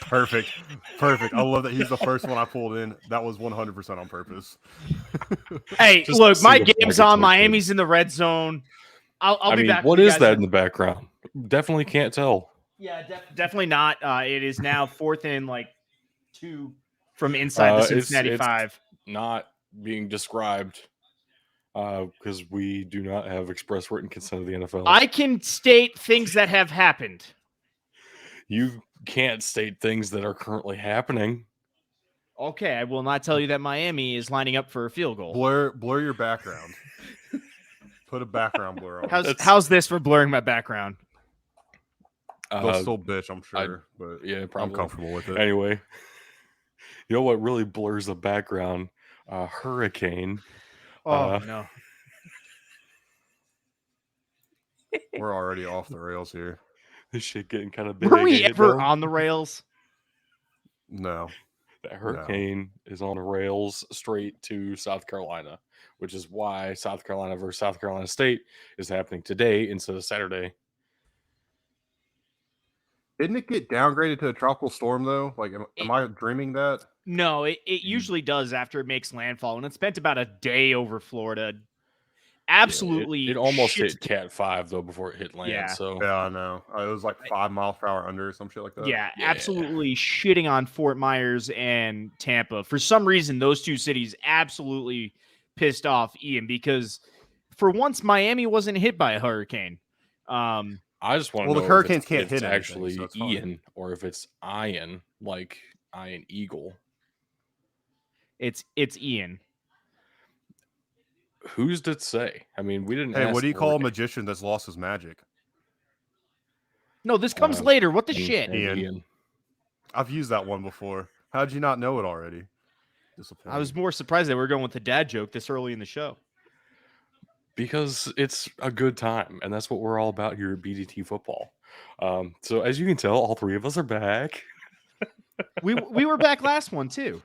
Perfect. Perfect. I love that he's the first one I pulled in. That was 100% on purpose. Hey, Just look, to my see the game's brackets on. we did. Miami's in the red zone. I'll I be mean, back. what with you is guys that in the background? Definitely can't tell. Yeah, definitely not. It is now 4th and 2 from inside the Cincinnati It's 5. not being described because we do not have express written consent of the NFL. I can state things that have happened. You can't state things that are currently happening. Okay, I will not tell you that Miami is lining up for a field goal. Blur your background. Put a background blur on. How's this for blurring my background? They'll still bitch, I'm sure, but yeah, probably. I'm comfortable with it. Anyway, you know what really blurs the background? Hurricane. Oh, no. We're already off the rails here. This shit getting kind of big. Were we ever on the rails? No. That hurricane is on the rails straight to South Carolina, which is why South Carolina versus South Carolina State is happening today instead of Saturday. Didn't it get downgraded to a tropical storm, though? Like, am I dreaming that? No, it usually does after it makes landfall, and it spent about a day over Florida. Absolutely. Yeah, it almost hit Cat 5, though, before it hit land. Yeah. So. Yeah, I know. It was like 5 miles per hour under or some shit like that. Yeah, absolutely shitting on Fort Myers and Tampa. For some reason, those two cities absolutely pissed off Ian because for once, Miami wasn't hit by a hurricane. I just want to know the hurricanes can't if hit it's actually anything, so Ian or if it's Ian, like Ian Eagle. It's Ian. Who's to say? I mean, we didn't. Hey, ask what do you call a magician that's lost his magic? No, this comes later. What the shit? Ian. I've used that one before. How'd you not know it already? I was more surprised that we were going with the dad joke this early in the show. Because it's a good time, and that's what we're all about here at BDT Football. So as you can tell, all three of us are back. we were back last one too.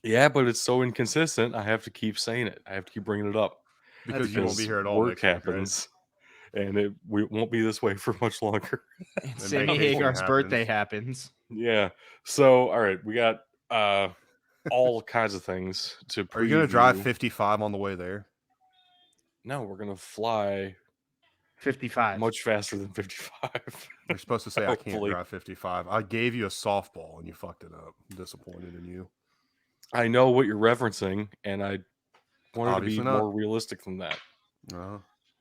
Yeah, but it's so inconsistent. I have to keep saying it. I have to keep bringing it up because you won't be here at all. Work happens, and we won't be this way for much longer. And Sammy Hagar's birthday happens. Yeah. So all right, we got all kinds of things to preview. Are you going to drive 55 on the way there? No, we're going to fly 55. Much faster than 55. You're supposed to say, I can't drive 55. I gave you a softball and you fucked it up. I'm disappointed in you. I know what you're referencing, and I wanted to be more realistic than that.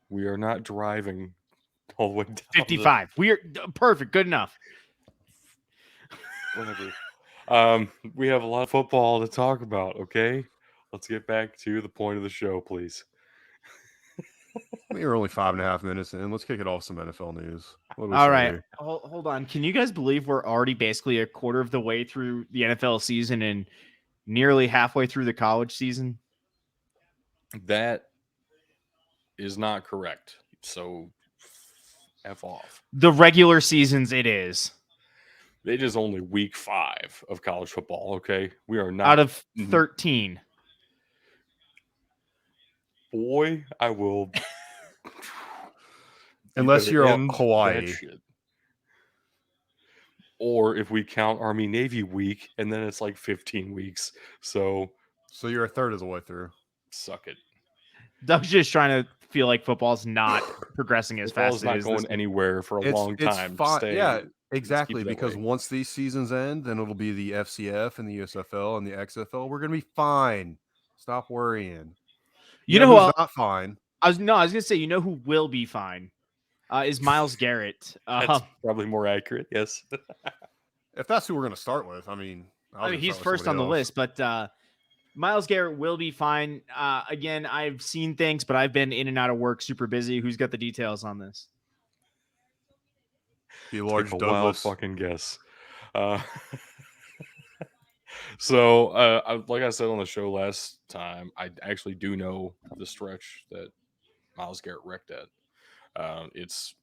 We are not driving all the way down 55. We are perfect. Good enough. Whatever. We have a lot of football to talk about, okay? Let's get back to the point of the show, please. We're only 5.5 minutes in. Let's kick it off some NFL news. All right. Hold on. Can you guys believe we're already basically a quarter of the way through the NFL season and nearly halfway through the college season? That is not correct. So, F off. The regular seasons, it is. It is only week 5 of college football, okay? We are not... Out of 13. Boy, I will... Unless you're on Hawaii. Or if we count Army-Navy week, and then it's like 15 weeks. So you're a third of the way through. Suck it. Doug's just trying to feel like football's not progressing as fast as it is. It's not going anywhere for a long time. Yeah, exactly. Because once these seasons end, then it'll be the FCF and the USFL and the XFL. We're going to be fine. Stop worrying. You know who's not fine? I was going to say, you know who will be fine? Is Myles Garrett. That's probably more accurate, yes. If that's who we're going to start with, I mean, he's first on the list, but Myles Garrett will be fine. Again, I've seen things, but I've been in and out of work, super busy. Who's got the details on this? Be a large wild fucking guess. So, like I said on the show last time, I actually do know the stretch that Myles Garrett wrecked at. It's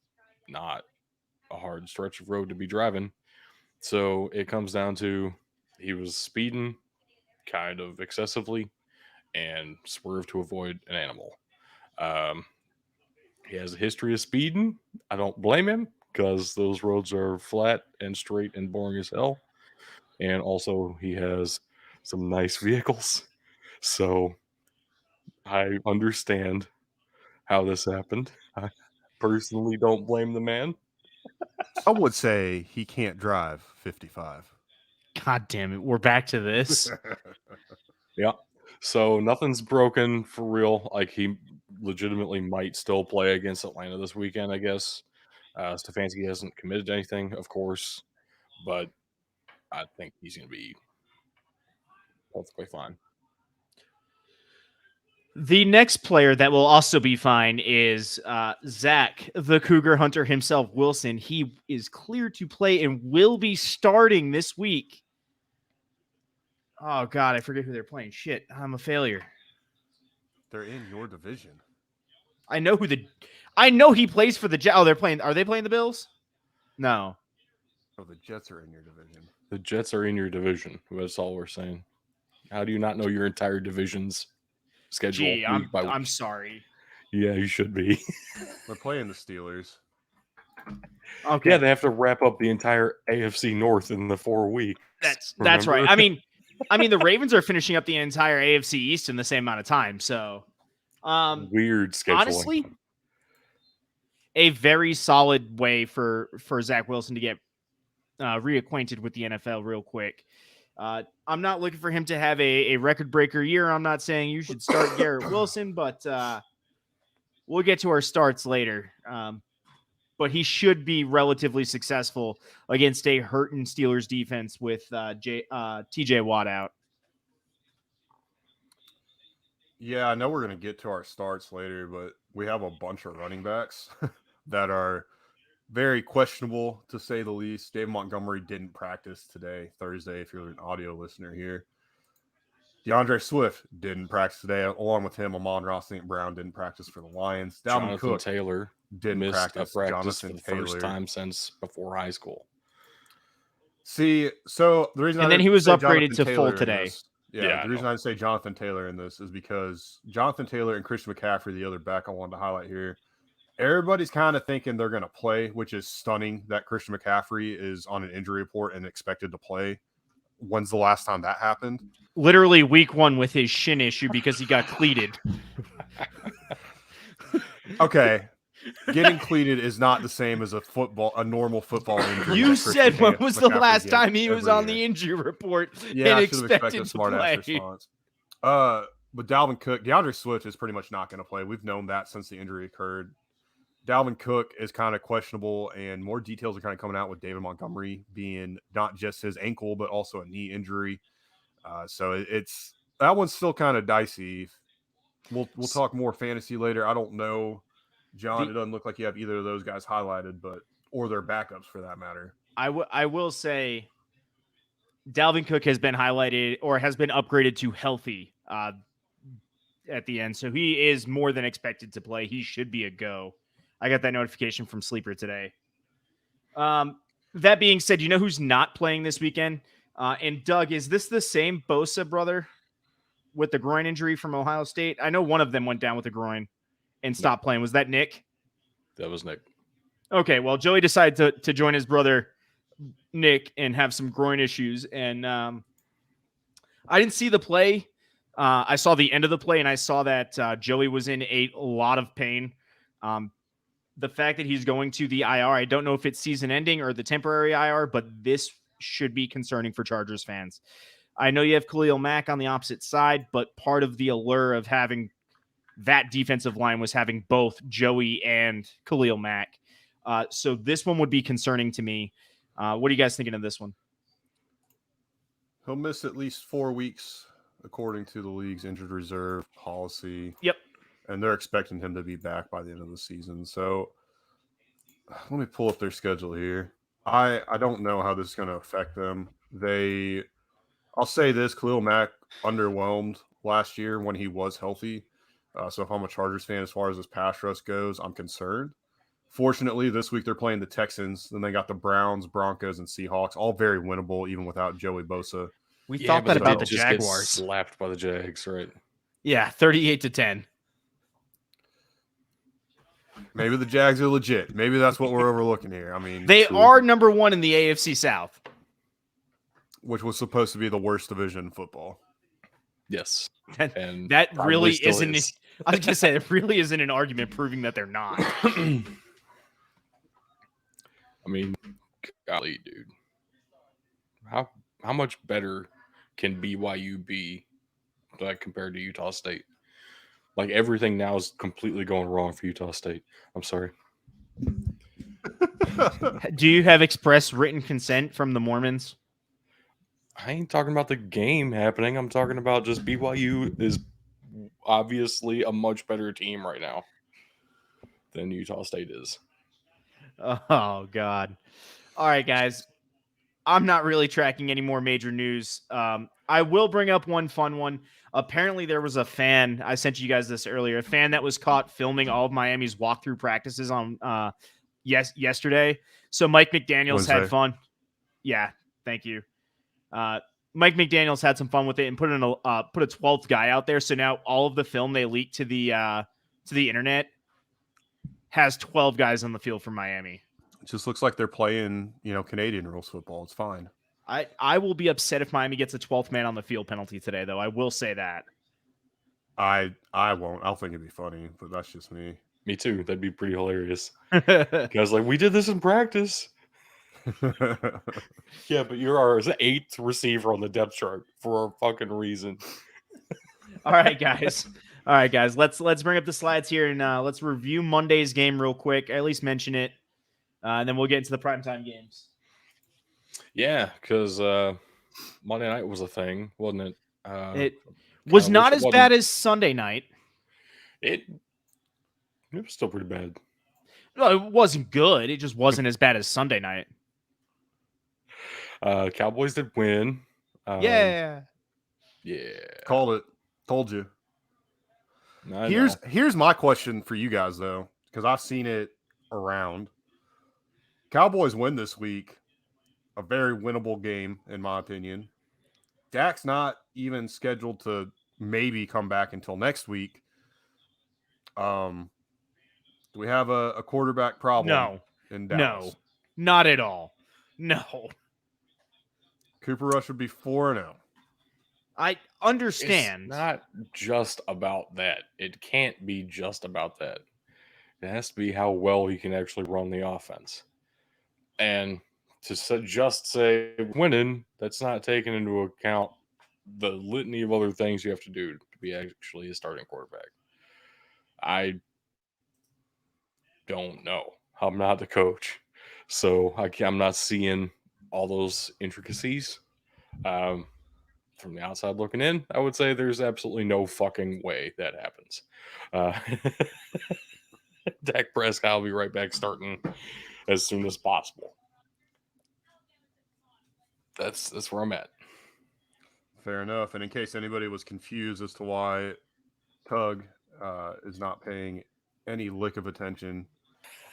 not a hard stretch of road to be driving. So it comes down to he was speeding kind of excessively and swerved to avoid an animal. He has a history of speeding. I don't blame him because those roads are flat and straight and boring as hell. And also, he has some nice vehicles. So I understand how this happened. I personally don't blame the man. I would say he can't drive 55. God damn it. We're back to this. Yeah. So nothing's broken for real. Like, he legitimately might still play against Atlanta this weekend, I guess. Stefanski hasn't committed to anything, of course, but I think he's going to be perfectly fine. The next player that will also be fine is Zach, the Cougar Hunter himself, Wilson. He is clear to play and will be starting this week. Oh, God, I forget who they're playing. Shit, I'm a failure. They're in your division. I know he plays for the Jets. Oh, are they playing the Bills? No. Oh, the Jets are in your division. The Jets are in your division. That's all we're saying. How do you not know your entire division's schedule week by week? I'm sorry. Yeah, you should be. They're playing the Steelers. Okay. Yeah, they have to wrap up the entire AFC North in the 4 weeks. That's right. I mean, the Ravens are finishing up the entire AFC East in the same amount of time. So, weird scheduling. Honestly, a very solid way for Zach Wilson to get reacquainted with the NFL real quick. I'm not looking for him to have a record breaker year. I'm not saying you should start Garrett Wilson, but we'll get to our starts later. But he should be relatively successful against a hurting Steelers defense with TJ Watt out. Yeah, I know we're going to get to our starts later, but we have a bunch of running backs that are very questionable, to say the least. Dave Montgomery didn't practice today, Thursday, if you're an audio listener here. DeAndre Swift didn't practice today. Along with him, Amon-Ra St. Brown didn't practice for the Lions. Jonathan Cook Taylor didn't missed practice. a practice Jonathan for the Taylor. first time since before high school. See, so the reason and then he was upgraded to full today. The reason I say Jonathan Taylor in this is because Jonathan Taylor and Christian McCaffrey, the other back I wanted to highlight here, everybody's kind of thinking they're going to play, which is stunning that Christian McCaffrey is on an injury report and expected to play. When's the last time that happened? Literally week 1 with his shin issue because he got cleated. Okay. Getting cleated is not the same as a normal football injury. You said when was the last time he was on the injury report and expected to play? Response. But Dalvin Cook, DeAndre Swift is pretty much not going to play. We've known that since the injury occurred. Dalvin Cook is kind of questionable, and more details are kind of coming out with David Montgomery being not just his ankle, but also a knee injury. So it's that one's still kind of dicey. We'll talk more fantasy later. I don't know, John. It doesn't look like you have either of those guys highlighted, or their backups for that matter. I will say Dalvin Cook has been highlighted or has been upgraded to healthy at the end. So he is more than expected to play. He should be a go. I got that notification from Sleeper today. That being said, you know who's not playing this weekend? And Doug, is this the same Bosa brother with the groin injury from Ohio State? I know one of them went down with a groin and stopped playing. Was that Nick? That was Nick. Okay, well, Joey decided to join his brother Nick and have some groin issues. And I didn't see the play. I saw the end of the play, and I saw that Joey was in a lot of pain. The fact that he's going to the IR, I don't know if it's season ending or the temporary IR, but this should be concerning for Chargers fans. I know you have Khalil Mack on the opposite side, but part of the allure of having that defensive line was having both Joey and Khalil Mack. So this one would be concerning to me. What are you guys thinking of this one? He'll miss at least 4 weeks, according to the league's injured reserve policy. Yep. And they're expecting him to be back by the end of the season. So let me pull up their schedule here. I don't know how this is going to affect them. I'll say this, Khalil Mack underwhelmed last year when he was healthy. So if I'm a Chargers fan, as far as his pass rush goes, I'm concerned. Fortunately, this week they're playing the Texans. Then they got the Browns, Broncos, and Seahawks, all very winnable, even without Joey Bosa. We thought that about the Jaguars. Slapped by the Jags, right? Yeah, 38-10. Maybe the Jags are legit. Maybe that's what we're overlooking here. I mean, They are number 1 in the AFC South, which was supposed to be the worst division in football. Yes. And that really still isn't. is. I was gonna say it really isn't an argument proving that they're not. I mean, golly, dude. How much better can BYU be like compared to Utah State? Like everything now is completely going wrong for Utah State. I'm sorry. Do you have express written consent from the Mormons? I ain't talking about the game happening. I'm talking about just BYU is obviously a much better team right now than Utah State is. Oh God! All right, guys. I'm not really tracking any more major news. I will bring up one fun one. Apparently, there was a fan. I sent you guys this earlier. A fan that was caught filming all of Miami's walkthrough practices on yesterday. So Mike McDaniels Wednesday. had fun. Yeah, thank you. Mike McDaniels had some fun with it and put a 12th guy out there. So now all of the film they leaked to the internet has 12 guys on the field for Miami. It just looks like they're playing, Canadian rules football. It's fine. I will be upset if Miami gets a 12th man on the field penalty today, though. I will say that. I won't. I'll think it'd be funny, but that's just me. Me too. That'd be pretty hilarious. Guys, like, we did this in practice. Yeah, but you're our 8th receiver on the depth chart for a fucking reason. All right, guys. Let's bring up the slides here and let's review Monday's game real quick. At least mention it, and then we'll get into the primetime games. Yeah, because Monday night was a thing, wasn't it? It was not as bad as Sunday night. It was still pretty bad. No, it wasn't good. It just wasn't as bad as Sunday night. Cowboys did win. Yeah. Called it. Told you. Here's my question for you guys, though, because I've seen it around. Cowboys win this week. A very winnable game, in my opinion. Dak's not even scheduled to maybe come back until next week. Do we have a quarterback problem in Dallas? No, not at all. No. Cooper Rush would be 4-0. I understand. It's not just about that. It can't be just about that. It has to be how well he can actually run the offense. And to just say winning, that's not taking into account the litany of other things you have to do to be actually a starting quarterback. I don't know. I'm not the coach, so I'm not seeing all those intricacies. From the outside looking in, I would say there's absolutely no fucking way that happens. Dak Prescott will be right back starting as soon as possible. That's where I'm at. Fair enough. And in case anybody was confused as to why Tug is not paying any lick of attention,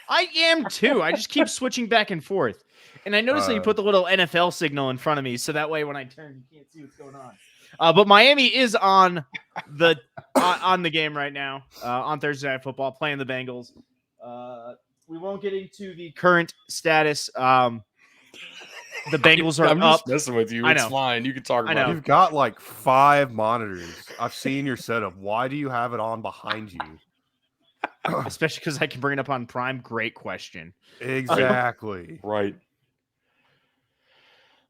I am too. I just keep switching back and forth. And I noticed that you put the little NFL signal in front of me, so that way when I turn, you can't see what's going on. But Miami is on the game right now on Thursday Night Football, playing the Bengals. We won't get into the current status. The Bengals are I'm up. just messing with you. I It's know. fine. You can talk about it. You've got like 5 monitors. I've seen your setup. Why do you have it on behind you? Especially because I can bring it up on Prime. Great question. Exactly. Right.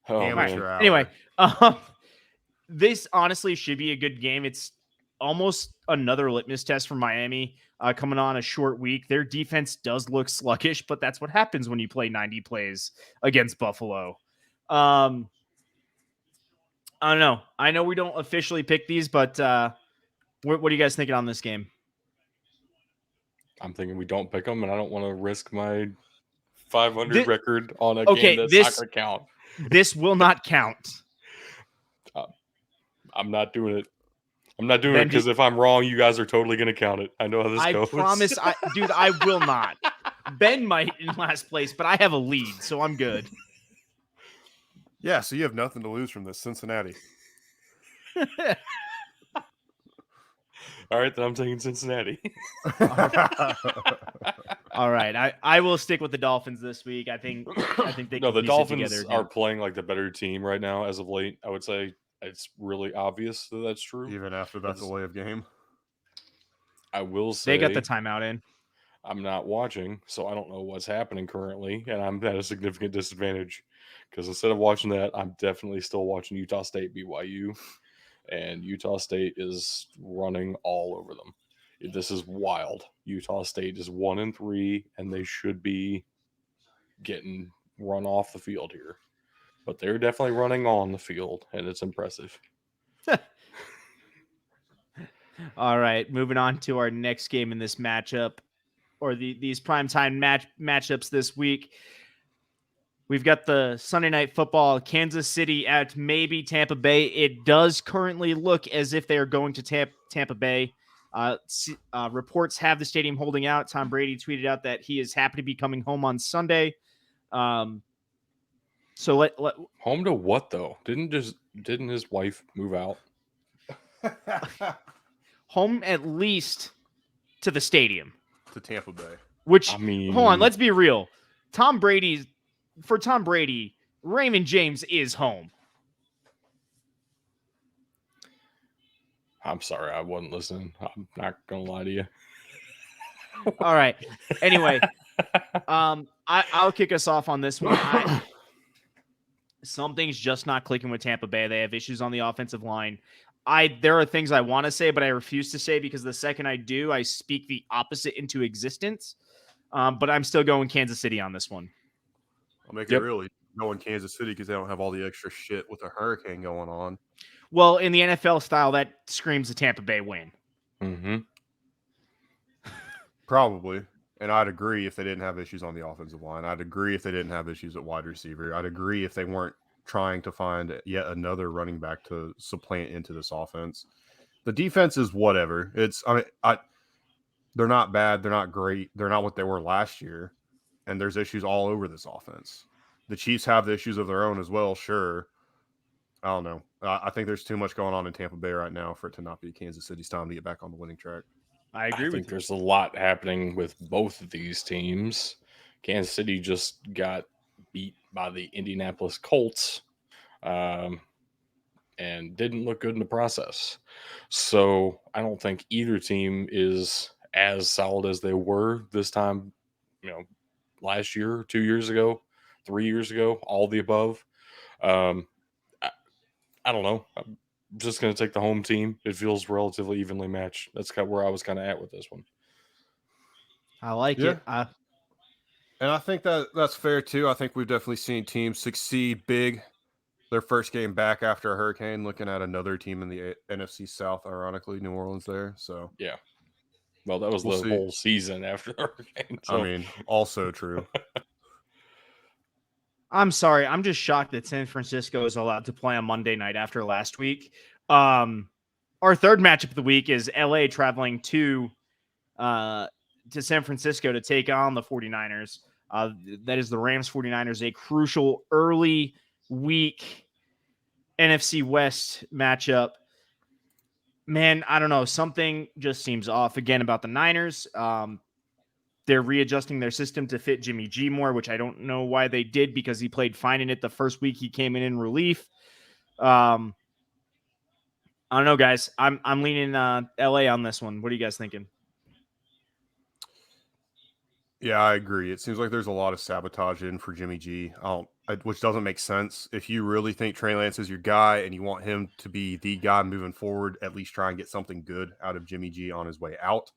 Oh, Amateur man. hour. Anyway, this honestly should be a good game. It's almost another litmus test for Miami coming on a short week. Their defense does look sluggish, but that's what happens when you play 90 plays against Buffalo. I don't know. I know we don't officially pick these, but what are you guys thinking on this game? I'm thinking we don't pick them, and I don't want to risk my 500 record on a game that's not going to count. This will not count. I'm not doing it. I'm not doing it because if I'm wrong, you guys are totally going to count it. I know how this goes. I promise, dude, I will not. Ben might in last place, but I have a lead, so I'm good. Yeah, so you have nothing to lose from this, Cincinnati. All right, then I'm taking Cincinnati. All right, I will stick with the Dolphins this week. I think they No, can the piece it together Dolphins again. are playing like the better team right now as of late. I would say it's really obvious that that's true. Even after that delay of game. I will They got the say timeout in. I'm not watching, so I don't know what's happening currently, and I'm at a significant disadvantage because instead of watching that, I'm definitely still watching Utah State BYU, and Utah State is running all over them. This is wild. Utah State is 1-3, and they should be getting run off the field here, but they're definitely running on the field, and it's impressive. All right, moving on to our next game in this matchup, or these primetime matchups this week. We've got the Sunday Night Football, Kansas City at maybe Tampa Bay. It does currently look as if they are going to Tampa Bay. Reports have the stadium holding out. Tom Brady tweeted out that he is happy to be coming home on Sunday. So let Home to what though? Didn't his wife move out? home at least to the stadium. To Tampa Bay. Which, I mean, hold on, let's be real. Tom Brady, Raymond James is home. I'm sorry, I wasn't listening. I'm not gonna lie to you. All right. Anyway, I'll kick us off on this one. Something's just not clicking with Tampa Bay. They have issues on the offensive line. There are things I want to say, but I refuse to say because the second I do, I speak the opposite into existence. But I'm still going Kansas City on this one. I'll make it really going Kansas City because they don't have all the extra shit with a hurricane going on. Well, in the NFL style, that screams a Tampa Bay win. Mm-hmm. Probably. And I'd agree if they didn't have issues on the offensive line. I'd agree if they didn't have issues at wide receiver. I'd agree if they weren't trying to find yet another running back to supplant into this offense. The defense is whatever. They're not bad. They're not great. They're not what they were last year. And there's issues all over this offense. The Chiefs have the issues of their own as well, sure. I don't know. I think there's too much going on in Tampa Bay right now for it to not be Kansas City's time to get back on the winning track. I think there's a lot happening with both of these teams. Kansas City just got beat by the Indianapolis Colts and didn't look good in the process. So I don't think either team is as solid as they were this time, last year, 2 years ago, 3 years ago, all the above. I don't know. I'm just going to take the home team. It feels relatively evenly matched. That's kind of where I was kind of at with this one. I like it. And I think that's fair too. I think we've definitely seen teams succeed big their first game back after a hurricane, looking at another team in the NFC South, ironically, New Orleans there. So yeah. Well, that was the whole season after the hurricane. So. I mean, also true. I'm sorry. I'm just shocked that San Francisco is allowed to play on Monday night after last week. Our third matchup of the week is LA traveling to San Francisco to take on the 49ers. That is the Rams 49ers, a crucial early week NFC West matchup. Man, I don't know. Something just seems off again about the Niners. They're readjusting their system to fit Jimmy G more, which I don't know why they did because he played fine in it the first week he came in relief. I don't know, guys. I'm leaning LA on this one. What are you guys thinking? Yeah, I agree. It seems like there's a lot of sabotage in for Jimmy G, which doesn't make sense. If you really think Trey Lance is your guy and you want him to be the guy moving forward, at least try and get something good out of Jimmy G on his way out.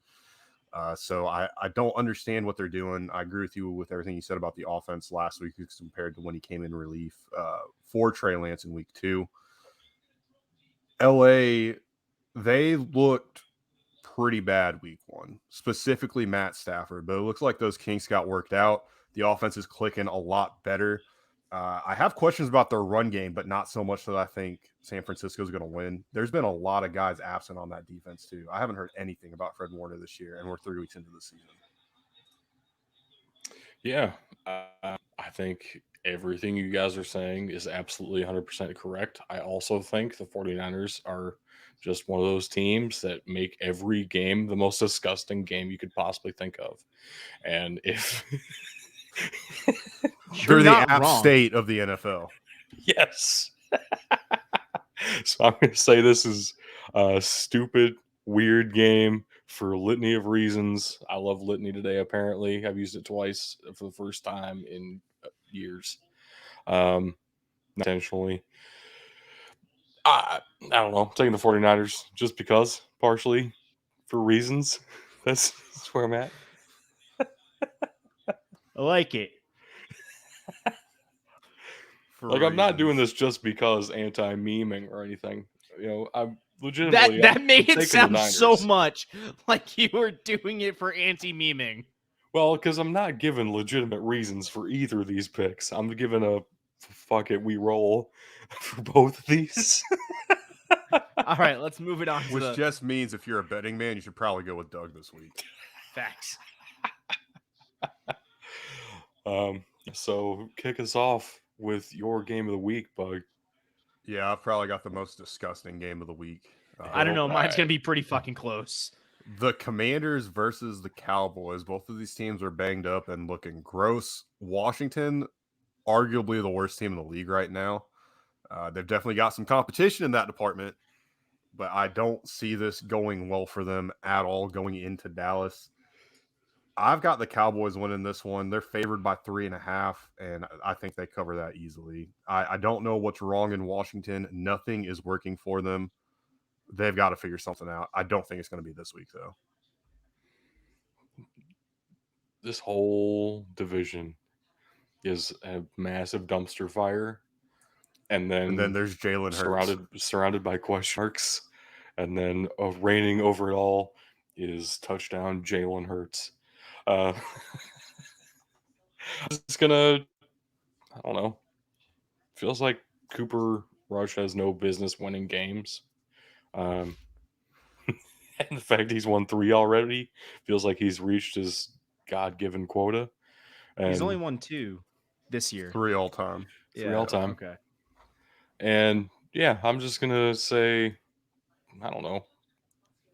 So I don't understand what they're doing. I agree with you with everything you said about the offense last week compared to when he came in relief for Trey Lance in week 2. LA, they looked pretty bad week 1, specifically Matt Stafford, but it looks like those kinks got worked out. The offense is clicking a lot better. I have questions about their run game, but not so much that I think San Francisco is going to win. There's been a lot of guys absent on that defense too. I haven't heard anything about Fred Warner this year, and we're 3 weeks into the season. Yeah, I think everything you guys are saying is absolutely 100% correct. I also think the 49ers are just one of those teams that make every game the most disgusting game you could possibly think of. And if They're the not App wrong. State of the NFL. yes. So I'm going to say this is a stupid, weird game for a litany of reasons. I love Litany today, apparently. I've used it twice for the first time in years. Intentionally. I don't know. I'm taking the 49ers just because, partially for reasons. That's where I'm at. I like it. I'm not doing this just because anti-meming or anything. I'm legitimately That made it taking the sound so Niners. much like you were doing it for anti-meming. Well, because I'm not giving legitimate reasons for either of these picks. I'm giving a fuck it, we roll for both of these. All right, let's move it on to Which just means if you're a betting man, you should probably go with Doug this week. facts. So kick us off with your game of the week, Bug. Yeah, I've probably got the most disgusting game of the week. I don't know. Mine's right. going to be pretty fucking close. The Commanders versus the Cowboys. Both of these teams are banged up and looking gross. Washington, arguably the worst team in the league right now. They've definitely got some competition in that department, but I don't see this going well for them at all going into Dallas. I've got the Cowboys winning this one. They're favored by 3.5, and I think they cover that easily. I don't know what's wrong in Washington. Nothing is working for them. They've got to figure something out. I don't think it's going to be this week, though. This whole division is a massive dumpster fire. And then there's Jalen Hurts. surrounded by question marks. And then reigning over it all is touchdown Jalen Hurts. It's gonna, I don't know. Feels like Cooper Rush has no business winning games. And the fact he's won 3 already feels like he's reached his God-given quota. And He's only won 2 this year. 3 all time. 3 all time. Okay. And yeah, I'm just gonna say, I don't know.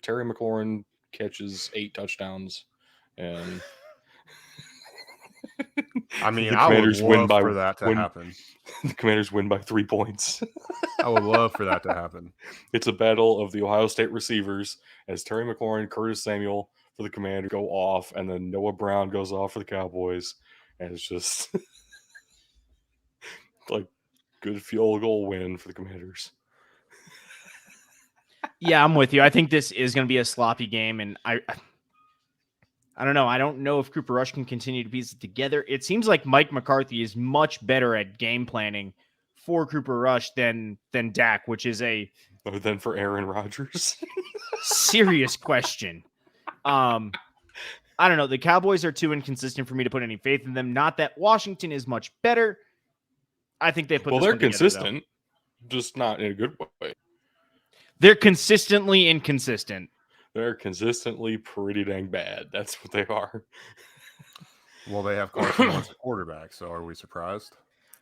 Terry McLaurin catches 8 touchdowns, and I mean, the I would Commanders win love by for that to happen. the Commanders win by 3 points. I would love for that to happen. It's a battle of the Ohio State receivers as Terry McLaurin, Curtis Samuel for the Commanders go off, and then Noah Brown goes off for the Cowboys, and it's just like good field goal win for the Commanders. Yeah, I'm with you. I think this is going to be a sloppy game, and I don't know. I don't know if Cooper Rush can continue to piece it together. It seems like Mike McCarthy is much better at game planning for Cooper Rush than Dak, which is a Other than for Aaron Rodgers. serious question. I don't know. The Cowboys are too inconsistent for me to put any faith in them. Not that Washington is much better. I think they put. Well, this they're one together, consistent, just not in a good way. They're consistently inconsistent. They're consistently pretty dang bad. That's what they are. Well, they have Carson Wentz at quarterback, so are we surprised?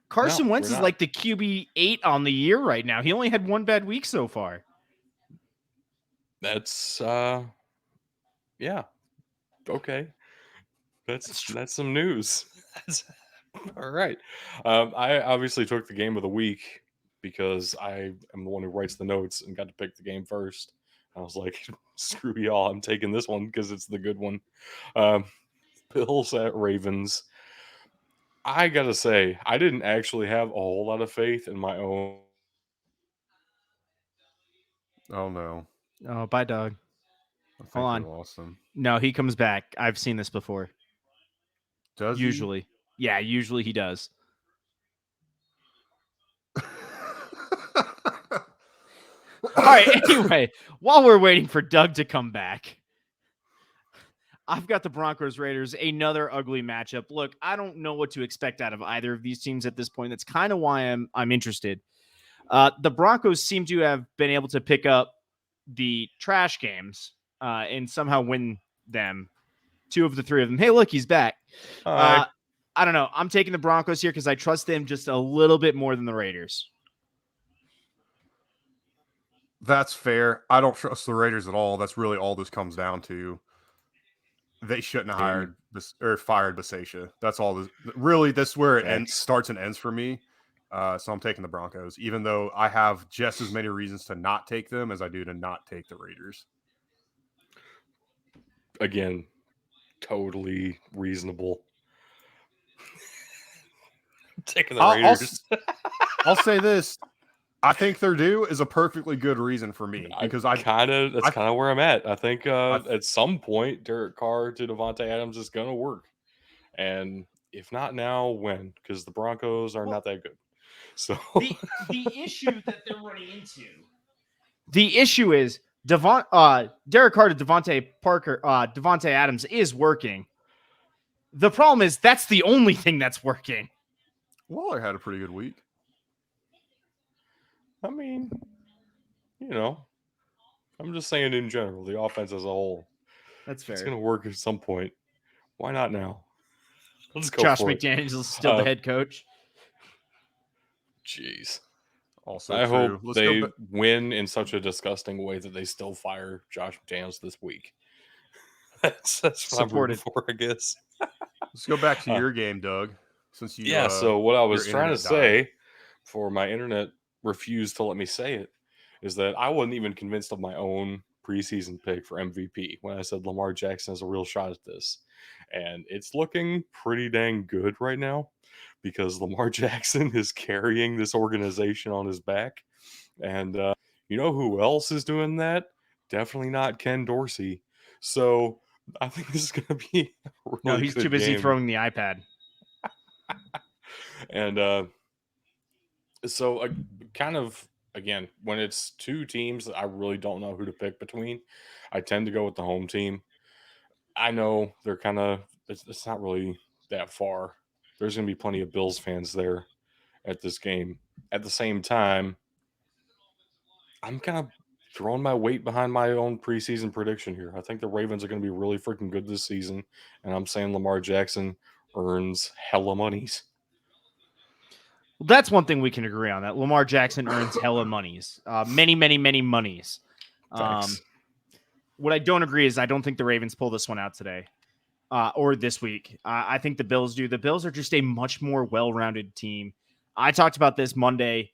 Carson Wentz we're is not. like the QB 8 on the year right now. He only had 1 bad week so far. That's yeah. Okay. That's some news. All right. I obviously took the game of the week because I am the one who writes the notes and got to pick the game first. I was like, screw y'all, I'm taking this one because it's the good one. Bills at Ravens. I gotta say, I didn't actually have a whole lot of faith in my own. Oh, no. Oh, bye, Doug. I think Hold on. we lost him. No, he comes back. I've seen this before. Does Usually. Yeah, usually he does. he? All right, anyway, while we're waiting for Doug to come back, I've got the Broncos Raiders, another ugly matchup. Look, I don't know what to expect out of either of these teams at this point. That's kind of why I'm interested. The Broncos seem to have been able to pick up the trash games and somehow win them. 2 of the 3 of them. Hey, look, he's back. I don't know. I'm taking the Broncos here because I trust them just a little bit more than the Raiders. That's fair. I don't trust the Raiders at all. That's really all this comes down to. They shouldn't have hired or fired Bisaccia. That's all. Really, this is where it starts and ends for me. So I'm taking the Broncos, even though I have just as many reasons to not take them as I do to not take the Raiders. Again, totally reasonable. Taking the Raiders. I'll say this. I think their due is a perfectly good reason for me because that's kind of where I'm at. I think at some point Derek Carr to Devontae Adams is going to work, and if not now, when? Because the Broncos are not that good. So the issue that they're running into, the issue is Derek Carr to Devontae Adams is working. The problem is that's the only thing that's working. Waller had a pretty good week. I mean, I'm just saying in general, the offense as a whole. That's fair. It's going to work at some point. Why not now? Let's go. Josh McDaniels is still the head coach. Jeez. Also, I hope they win in such a disgusting way that they still fire Josh McDaniels this week. That's what I'm rooting for, I guess. Let's go back to your game, Doug. Since you, so what I was trying to say, before my internet refused to let me say it, is that I wasn't even convinced of my own preseason pick for MVP when I said Lamar Jackson has a real shot at this. And it's looking pretty dang good right now because Lamar Jackson is carrying this organization on his back. And you know who else is doing that? Definitely not Ken Dorsey. So I think this is going to be a really No, he's too busy throwing the iPad. And so kind of, again, when it's two teams that I really don't know who to pick between, I tend to go with the home team. I know they're kind of, it's not really that far. There's going to be plenty of Bills fans there at this game. At the same time, I'm kind of throwing my weight behind my own preseason prediction here. I think the Ravens are going to be really freaking good this season, and I'm saying Lamar Jackson earns hella monies. Well, that's one thing we can agree on, that Lamar Jackson earns hella monies. Many, many, many monies. What I don't agree is I don't think the Ravens pull this one out today or this week. I think the Bills do. The Bills are just a much more well-rounded team. I talked about this Monday.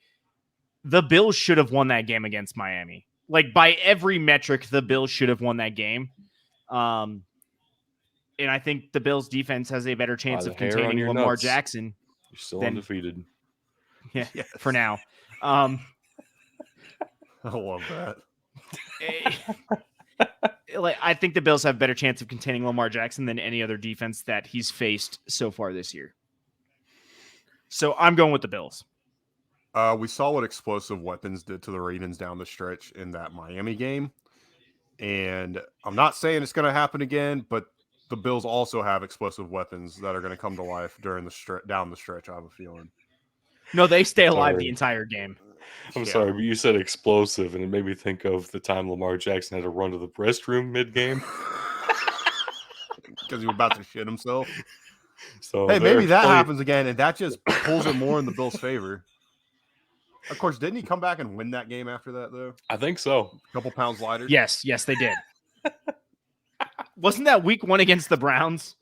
The Bills should have won that game against Miami. Like, by every metric, the Bills should have won that game. And I think the Bills' defense has a better chance of containing Lamar Jackson. You're still undefeated. Yeah, yes. For now. I love that. I think the Bills have a better chance of containing Lamar Jackson than any other defense that he's faced so far this year. So I'm going with the Bills. We saw what explosive weapons did to the Ravens down the stretch in that Miami game. And I'm not saying it's going to happen again, but the Bills also have explosive weapons that are going to come to life during down the stretch, I have a feeling. No, they stay alive the entire game. I'm sorry, but you said explosive, and it made me think of the time Lamar Jackson had to run to the restroom mid-game. Because he was about to shit himself. So hey, maybe that happens again, and that just pulls it more in the Bills' favor. Of course, didn't he come back and win that game after that, though? I think so. A couple pounds lighter? Yes, they did. Wasn't that week one against the Browns?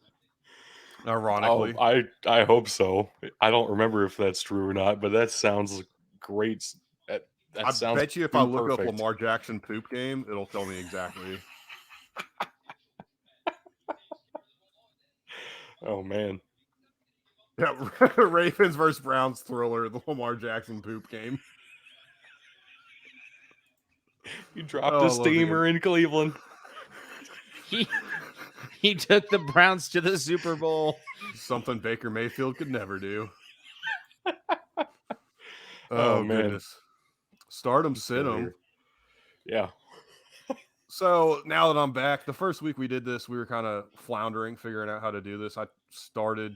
Ironically. Oh, I hope so. I don't remember if that's true or not, but that sounds great. I bet you if I look up Lamar Jackson poop game, it'll tell me exactly. Oh, man. Yeah, Ravens versus Browns thriller, the Lamar Jackson poop game. You dropped a steamer in Cleveland. He took the Browns to the Super Bowl. Something Baker Mayfield could never do. Oh man. Goodness. Start him, sit him. Yeah. So now that I'm back, the first week we did this, we were kind of floundering, figuring out how to do this. I started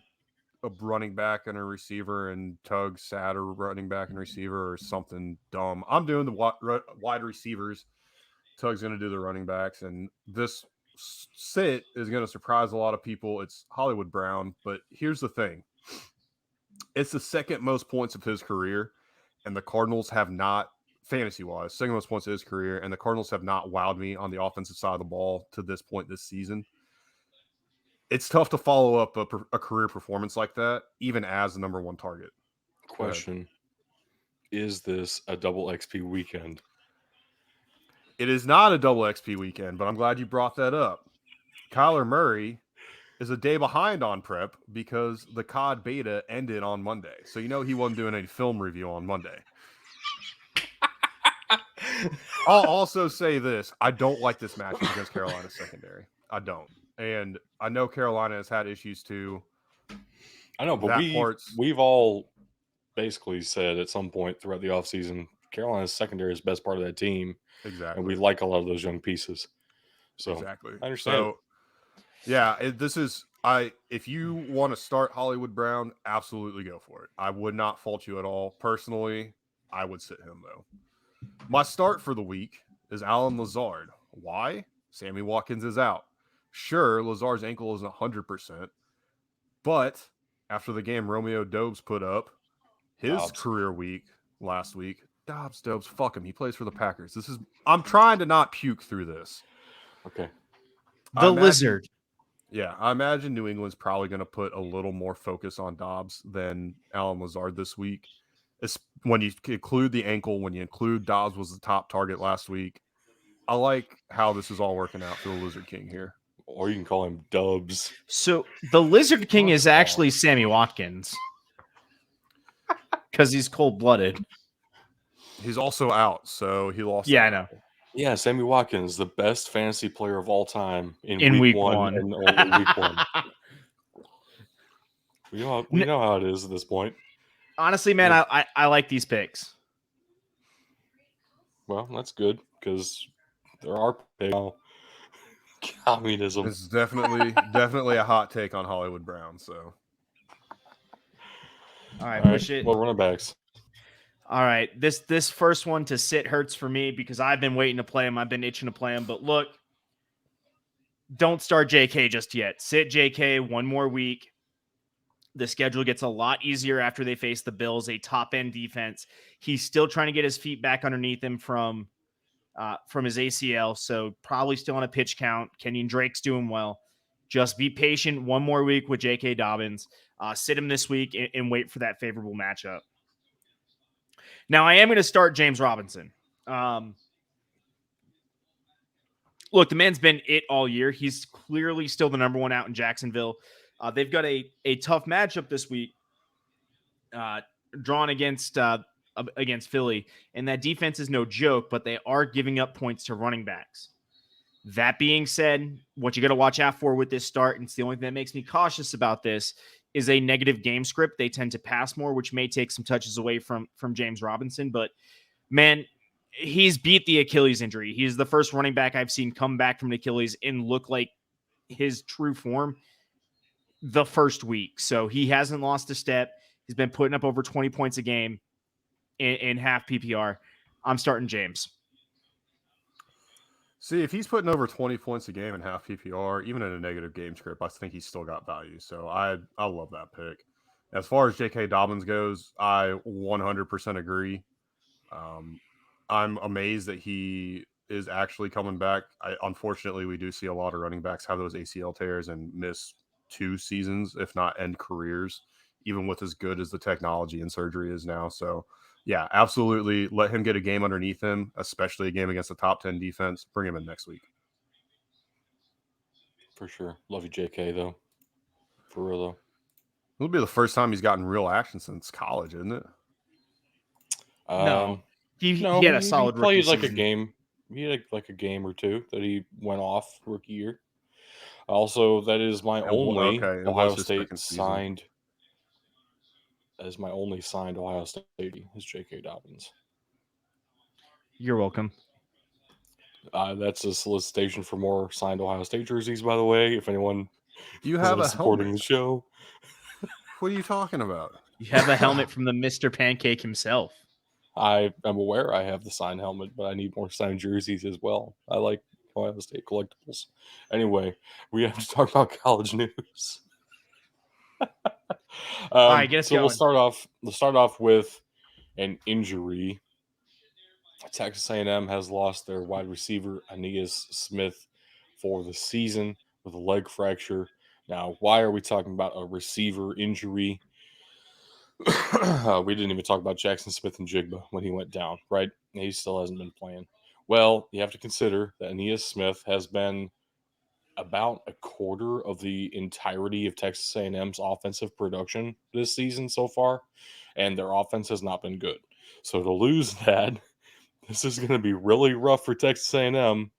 a running back and a receiver, and Tug sat a running back and receiver or something dumb. I'm doing the wide receivers. Tug's going to do the running backs, and this sit is going to surprise a lot of people. It's Hollywood Brown, but here's the thing. It's the second most points of his career, and the Cardinals have not fantasy-wise, second most points of his career, and the Cardinals have not wowed me on the offensive side of the ball to this point this season. It's tough to follow up a career performance like that, even as the number one target. Question: is this a double XP weekend? It is not a double XP weekend, but I'm glad you brought that up. Kyler Murray is a day behind on prep because the COD beta ended on Monday. So he wasn't doing any film review on Monday. I'll also say this. I don't like this matchup against Carolina's secondary. I don't. And I know Carolina has had issues too. I know, but we've all basically said at some point throughout the offseason, Carolina's secondary is the best part of that team. Exactly. And we like a lot of those young pieces. So exactly. I understand. So, yeah, if you want to start Hollywood Brown, absolutely go for it. I would not fault you at all. Personally, I would sit him, though. My start for the week is Alan Lazard. Why? Sammy Watkins is out. Sure, Lazard's ankle isn't 100%, but after the game Romeo Dobbs put up, his career week last week, Dobbs, fuck him. He plays for the Packers. I'm trying to not puke through this. Okay. Lizard. Yeah, I imagine New England's probably going to put a little more focus on Dobbs than Alan Lazard this week. When you include the ankle, when you include Dobbs was the top target last week. I like how this is all working out for the Lizard King here. Or you can call him Dubs. So the Lizard King is actually Sammy Watkins because he's cold-blooded. He's also out, so he lost. Yeah, I know. Yeah, Sammy Watkins, the best fantasy player of all time in week one. And only week one. We know how it is at this point. Honestly, man, I like these picks. Well, that's good because there are picks now. Communism. It's definitely a hot take on Hollywood Brown. So, all right, push it. Well, running backs. All right, this first one to sit hurts for me because I've been waiting to play him. I've been itching to play him, but look, don't start JK just yet. Sit JK one more week. The schedule gets a lot easier after they face the Bills, a top-end defense. He's still trying to get his feet back underneath him from his ACL, so probably still on a pitch count. Kenyon Drake's doing well. Just be patient one more week with J.K. Dobbins. Sit him this week and wait for that favorable matchup. Now, I am going to start James Robinson. Look, the man's been it all year. He's clearly still the number one out in Jacksonville. They've got a tough matchup this week, drawn against Philly, and that defense is no joke, but they are giving up points to running backs. That being said, what you got to watch out for with this start, and it's the only thing that makes me cautious about this, is a negative game script. They tend to pass more, which may take some touches away from James Robinson, but man, he's beat the Achilles injury. He's the first running back I've seen come back from an Achilles and look like his true form the first week. So he hasn't lost a step. He's been putting up over 20 points a game in half PPR. I'm starting James. See, if he's putting over 20 points a game in half PPR, even in a negative game script, I think he's still got value. So I love that pick. As far as J.K. Dobbins goes, I 100% agree. I'm amazed that he is actually coming back. Unfortunately, we do see a lot of running backs have those ACL tears and miss 2 seasons, if not end careers, even with as good as the technology and surgery is now. So, yeah, absolutely. Let him get a game underneath him, especially a game against a top 10 defense. Bring him in next week. For sure. Love you, JK, though. For real, though. It'll be the first time he's gotten real action since college, isn't it? No. He had a solid rookie season. season. A game. He had like a game or two that he went off rookie year. Also, that is my only Ohio State signed. That is my only signed Ohio State is J.K. Dobbins. You're welcome. That's a solicitation for more signed Ohio State jerseys, by the way. If anyone you have a supporting helmet. The show, what are you talking about? You have a helmet from the Mr. Pancake himself. I am aware I have the signed helmet, but I need more signed jerseys as well. I like Ohio State collectibles. Anyway, we have to talk about college news. All right, get us so going. We'll start off with an injury Texas A&M has lost their wide receiver Aeneas Smith for the season with a leg fracture. Now, why are we talking about a receiver injury? We didn't even talk about Jackson Smith and Jigba when he went down, right? He still hasn't been playing. Well, you have to consider that Aeneas Smith has been about a quarter of the entirety of Texas A&M's offensive production this season so far, and their offense has not been good. So to lose that, this is going to be really rough for Texas A&M.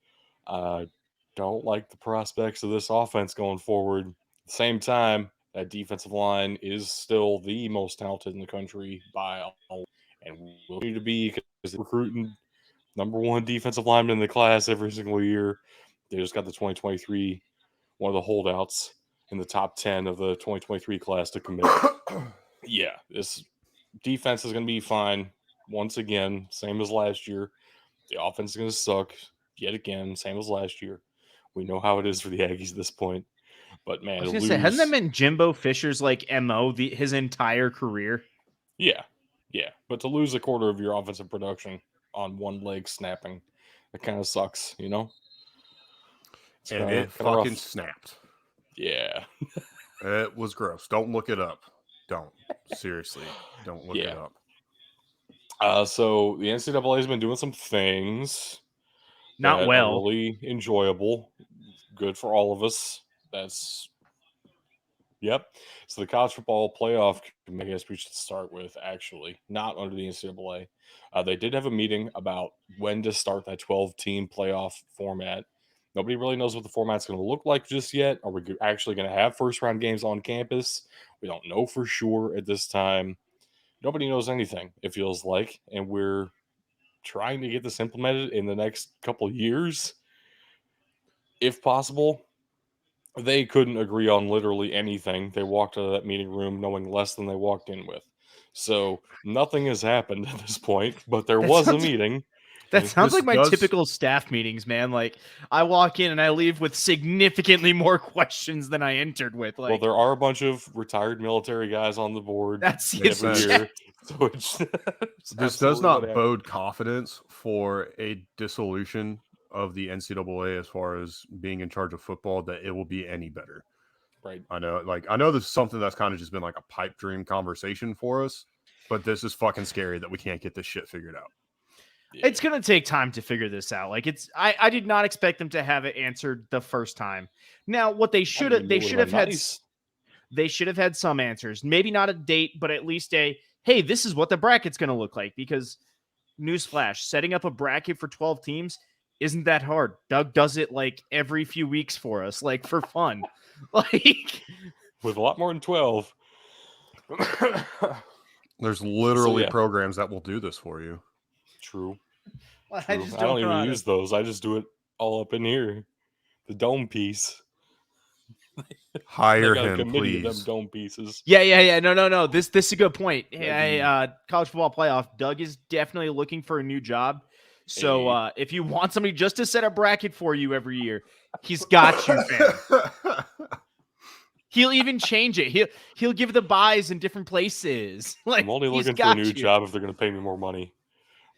I don't like the prospects of this offense going forward. At the same time, that defensive line is still the most talented in the country by all, and will continue to be because they're recruiting number one defensive lineman in the class every single year. They just got the 2023, one of the holdouts in the top 10 of the 2023 class to commit. Yeah, this defense is going to be fine once again, same as last year. The offense is going to suck yet again, same as last year. We know how it is for the Aggies at this point. But man, I was to gonna say, hasn't that lose, been Jimbo Fisher's like MO his entire career? yeah, but to lose a quarter of your offensive production on one leg snapping, it kind of sucks, you know. It's And kind it of fucking rough. snapped. Yeah, It was gross. Don't look it up. Don't. Seriously, don't look it yeah. up. So the NCAA has been doing some things Not that are well. really enjoyable, good for all of us. That's Yep. So the college football playoff, I guess we should start with actually, not under the NCAA. They did have a meeting about when to start that 12-team playoff format. Nobody really knows what the format's going to look like just yet. Are we actually going to have first round games on campus? We don't know for sure at this time. Nobody knows anything, it feels like. And we're trying to get this implemented in the next couple years, if possible. They couldn't agree on literally anything. They walked out of that meeting room knowing less than they walked in with. So nothing has happened at this point, but there That was a sounds meeting. that sounds This like my does typical staff meetings, man. Like I walk in and I leave with significantly more questions than I entered with. Well, Like there are a bunch of retired military guys on the board that's makes every sense. year. So it's This does absolutely what not happened. bode confidence for a dissolution of the NCAA as far as being in charge of football, that it will be any better. Right. I know this is something that's kind of just been like a pipe dream conversation for us, but this is fucking scary that we can't get this shit figured out. Yeah. it's gonna take time to figure this out. Like I did not expect them to have it answered the first time. Now, what they I should mean, have it they would've should been have had nice. they should have had some answers. Maybe not a date, but at least a hey, this is what the bracket's gonna look like. Because newsflash, setting up a bracket for 12 teams isn't that hard. Doug does it like every few weeks for us, like for fun. Like With a lot more than 12. There's So literally yeah, programs that will do this for you. true. I just I don't don't know even how to. use those. I just do it all up in here. The dome piece. They Hire got a him, committee of them please. dome pieces. Yeah. No. This is a good point. Maybe. College football playoff. Doug is definitely looking for a new job. So Hey. if you want somebody just to set a bracket for you every year, he's got you, fam. He'll even change it. He'll give the buys in different places. Like I'm only he's looking for a new got you. job if they're going to pay me more money.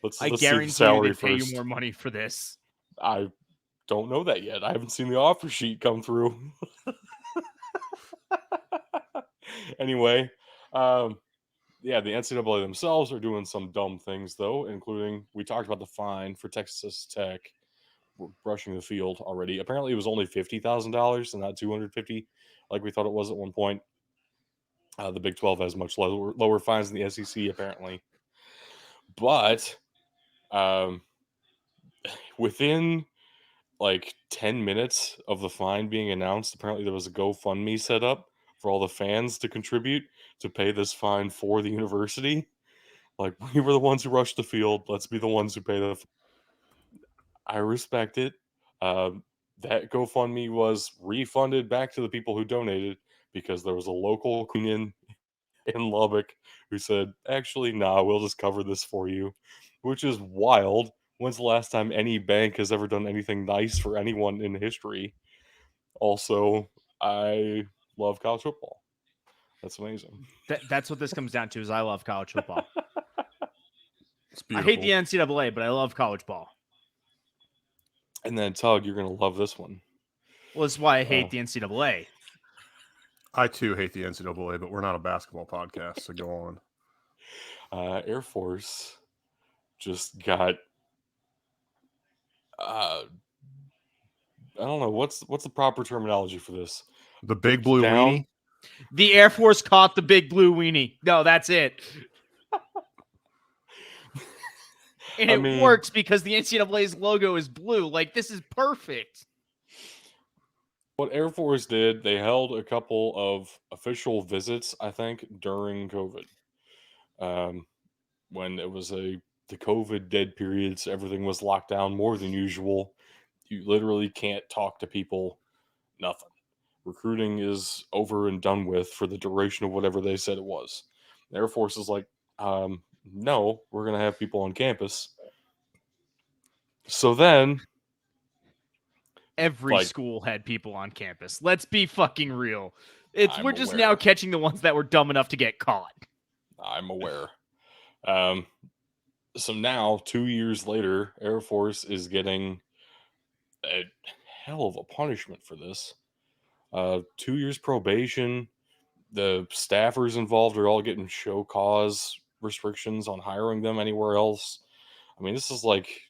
Let's I see the guarantee you salary they'd pay you first. more money for this. I don't know that yet. I haven't seen the offer sheet come through. Anyway, yeah, the NCAA themselves are doing some dumb things though, including we talked about the fine for Texas Tech brushing the field already. Apparently, it was only $50,000 and not 250, like we thought it was at one point. The Big 12 has much lower fines than the SEC apparently, but um, within like 10 minutes of the fine being announced, apparently there was a GoFundMe set up for all the fans to contribute to pay this fine for the university. Like, we were the ones who rushed the field. Let's be the ones who pay the. I respect it. That GoFundMe was refunded back to the people who donated because there was a local union in Lubbock who said, actually, nah, we'll just cover this for you, which is wild. When's the last time any bank has ever done anything nice for anyone in history? Also, I love college football. That's amazing. That's what this comes down to. Is I love college football. I hate the NCAA, but I love college ball. And then Tug, you're gonna love this one. Well, that's why I hate the NCAA. I too hate the NCAA, but we're not a basketball podcast, so go on. Air Force just got I don't know what's the proper terminology for this. The big blue weenie. The Air Force caught the big blue weenie. No, that's it. And it works because the NCAA's logo is blue. Like, this is perfect. What Air Force did, they held a couple of official visits, I think, during COVID. When it was the COVID dead periods, everything was locked down more than usual. You literally can't talk to people, nothing. Recruiting is over and done with for the duration of whatever they said it was. The Air Force is like, no, we're going to have people on campus. So then every school had people on campus. Let's be fucking real. We're just now catching the ones that were dumb enough to get caught. I'm aware. So now, 2 years later, Air Force is getting a hell of a punishment for this. 2 years probation. The staffers involved are all getting show cause restrictions on hiring them anywhere else. I mean, this is like,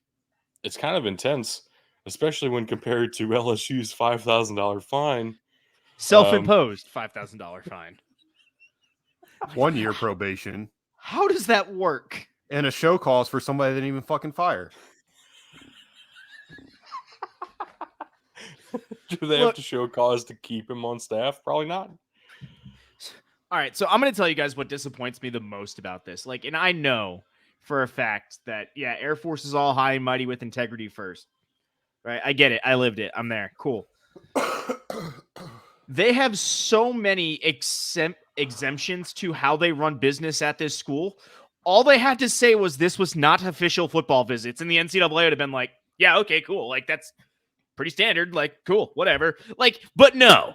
it's kind of intense, especially when compared to LSU's $5,000 fine. Self-imposed $5,000 fine. 1 year probation. How does that work? And a show cause for somebody they didn't even fucking fire. Do they have to show cause to keep him on staff? Probably not. All right, so I'm going to tell you guys what disappoints me the most about this. Like, and I know for a fact that, yeah, Air Force is all high and mighty with integrity first. Right? I get it. I lived it. I'm there. Cool. They have so many exemptions to how they run business at this school. All they had to say was this was not official football visits, and the NCAA would have been like, yeah, okay, cool. Like, that's pretty standard. Like, cool, whatever. Like, but no.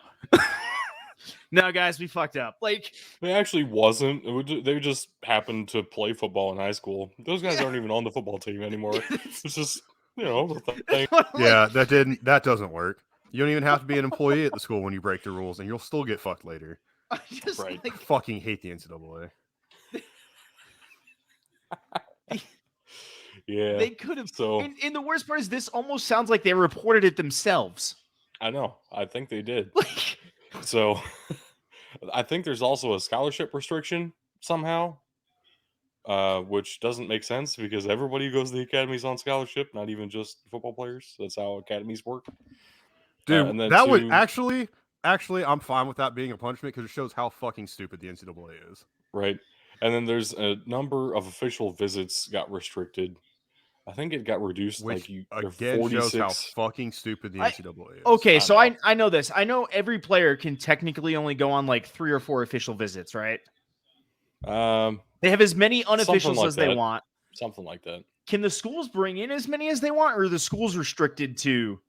No, guys, we fucked up. Like, it actually wasn't. They just happened to play football in high school. Those guys aren't even on the football team anymore. It's just, the thing. Yeah, that doesn't work. You don't even have to be an employee at the school when you break the rules, and you'll still get fucked later. I just right. I fucking hate the NCAA. Yeah, they could have. So, and the worst part is this almost sounds like they reported it themselves. I know. I think they did. So, I think there's also a scholarship restriction somehow, which doesn't make sense because everybody who goes to the academies on scholarship, not even just football players. That's how academies work. Dude, would actually, I'm fine with that being a punishment because it shows how fucking stupid the NCAA is. Right. And then there's a number of official visits got restricted. I think it got reduced. Which, like again, 46. shows how fucking stupid the NCAA is. Okay, so I know this. I know every player can technically only go on like 3 or 4 official visits, right? They have as many unofficials as they want. Something like that. Can the schools bring in as many as they want, or are the schools restricted to?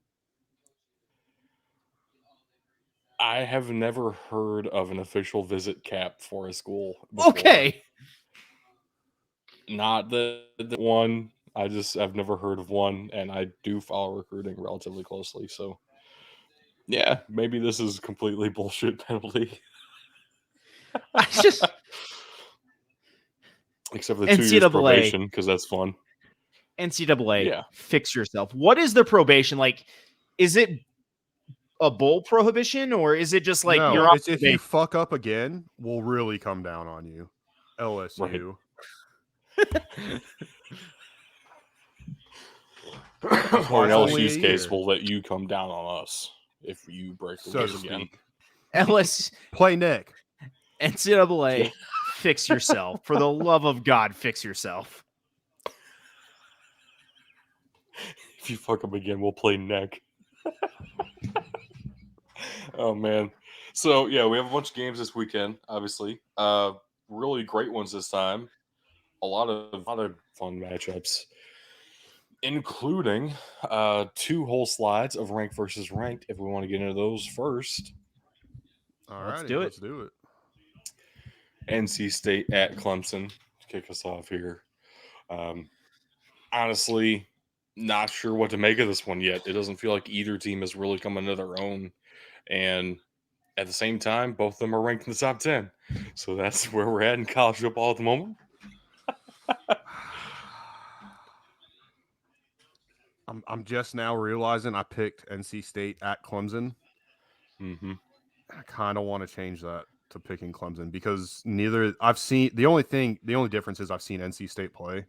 I have never heard of an official visit cap for a school before. Okay. Not the one. I've never heard of one, and I do follow recruiting relatively closely. So, yeah, maybe this is completely bullshit penalty. I just except for the 2 years probation because that's fun. NCAA, fix yourself. What is the probation like? Is it a bowl prohibition, or is it just like if you fuck up again, we'll really come down on you. LSU. Right. Or in LSU's case, we'll let you come down on us if you break the rules again. LSU play Nick. NCAA, fix yourself. For the love of God, fix yourself. If you fuck up again, we'll play Nick. Oh man. So yeah, we have a bunch of games this weekend, obviously. Really great ones this time. A lot of fun matchups, including 2 whole slides of ranked versus ranked. If we want to get into those first, let's do it. NC State at Clemson to kick us off here. honestly not sure what to make of this one yet. It doesn't feel like either team has really come into their own. And at the same time, both of them are ranked in the top 10. So that's where we're at in college football at the moment. I'm just now realizing I picked NC State at Clemson. Mm-hmm. I kind of want to change that to picking Clemson because the only difference is I've seen NC State play,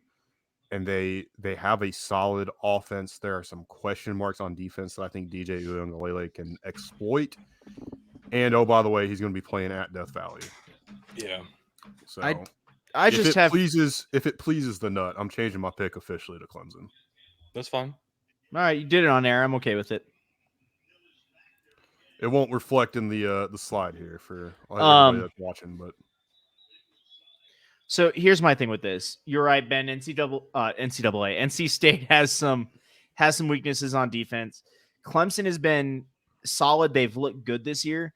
and they have a solid offense. There are some question marks on defense that I think DJ Uiagalelei can exploit. And oh, by the way, he's going to be playing at Death Valley. Yeah. So I just have if it pleases the nut, I'm changing my pick officially to Clemson. That's fine. All right, you did it on air. I'm okay with it. It won't reflect in the slide here for everybody that's watching, but so here's my thing with this. You're right, Ben. NC State has some weaknesses on defense. Clemson has been solid. They've looked good this year.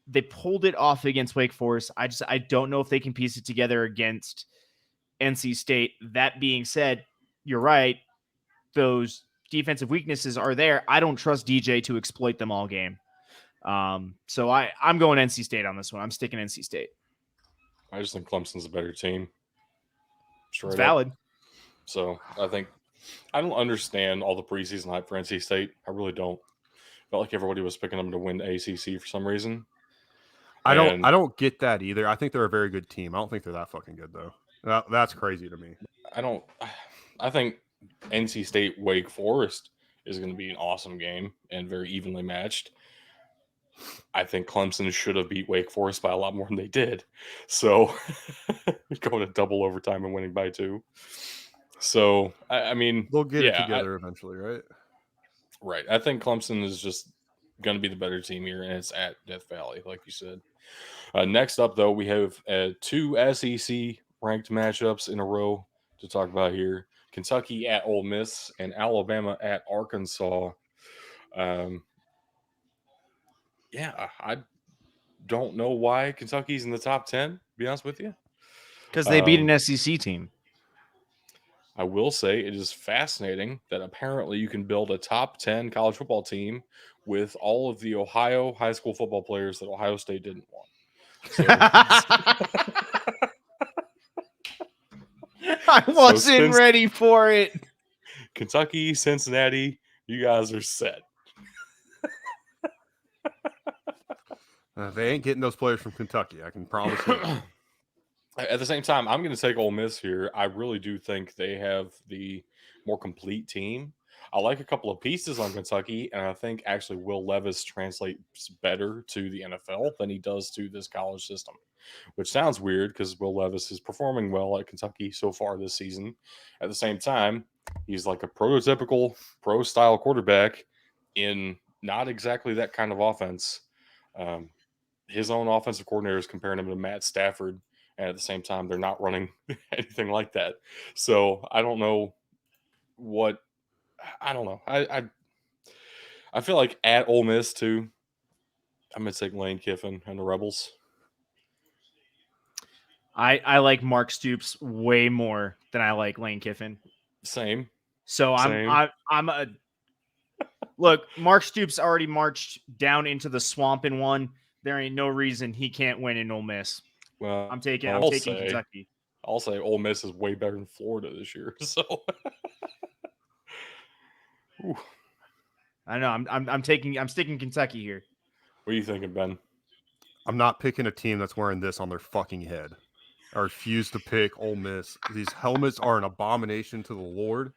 They pulled it off against Wake Forest. I don't know if they can piece it together against NC State. That being said, you're right. Those defensive weaknesses are there. I don't trust DJ to exploit them all game. So I'm going NC State on this one. I'm sticking NC State. I just think Clemson's a better team. It's valid. Up. So I don't understand all the preseason hype for NC State. I really don't. Felt like everybody was picking them to win the ACC for some reason. I don't get that either. I think they're a very good team. I don't think they're that fucking good though. That's crazy to me. I think NC State Wake Forest is going to be an awesome game and very evenly matched. I think Clemson should have beat Wake Forest by a lot more than they did. So going to double overtime and winning by 2. So I mean, they'll get it together eventually, right? Right. I think Clemson is just going to be the better team here, and it's at Death Valley, like you said. Next up, though, we have 2 SEC ranked matchups in a row to talk about here. Kentucky at Ole Miss and Alabama at Arkansas. I don't know why Kentucky's in the top 10, to be honest with you. Because they beat an SEC team. I will say it is fascinating that apparently you can build a top 10 college football team with all of the Ohio high school football players that Ohio State didn't want. So, I wasn't ready for it. Kentucky, Cincinnati, you guys are set. They ain't getting those players from Kentucky. I can promise you. At the same time, I'm going to take Ole Miss here. I really do think they have the more complete team. I like a couple of pieces on Kentucky, and I think actually Will Levis translates better to the NFL than he does to this college system, which sounds weird because Will Levis is performing well at Kentucky so far this season. At the same time, he's like a prototypical pro-style quarterback in not exactly that kind of offense. His own offensive coordinator is comparing him to Matt Stafford, and at the same time, they're not running anything like that. So I don't know what – I don't know. I feel like at Ole Miss, too, I'm going to take Lane Kiffin and the Rebels. I like Mark Stoops way more than I like Lane Kiffin. Same. So look, Mark Stoops already marched down into the swamp and won. There ain't no reason he can't win in Ole Miss. Well, I'm taking Kentucky. I'll say Ole Miss is way better than Florida this year. So I know I'm sticking Kentucky here. What are you thinking, Ben? I'm not picking a team that's wearing this on their fucking head. I refuse to pick Ole Miss. These helmets are an abomination to the Lord.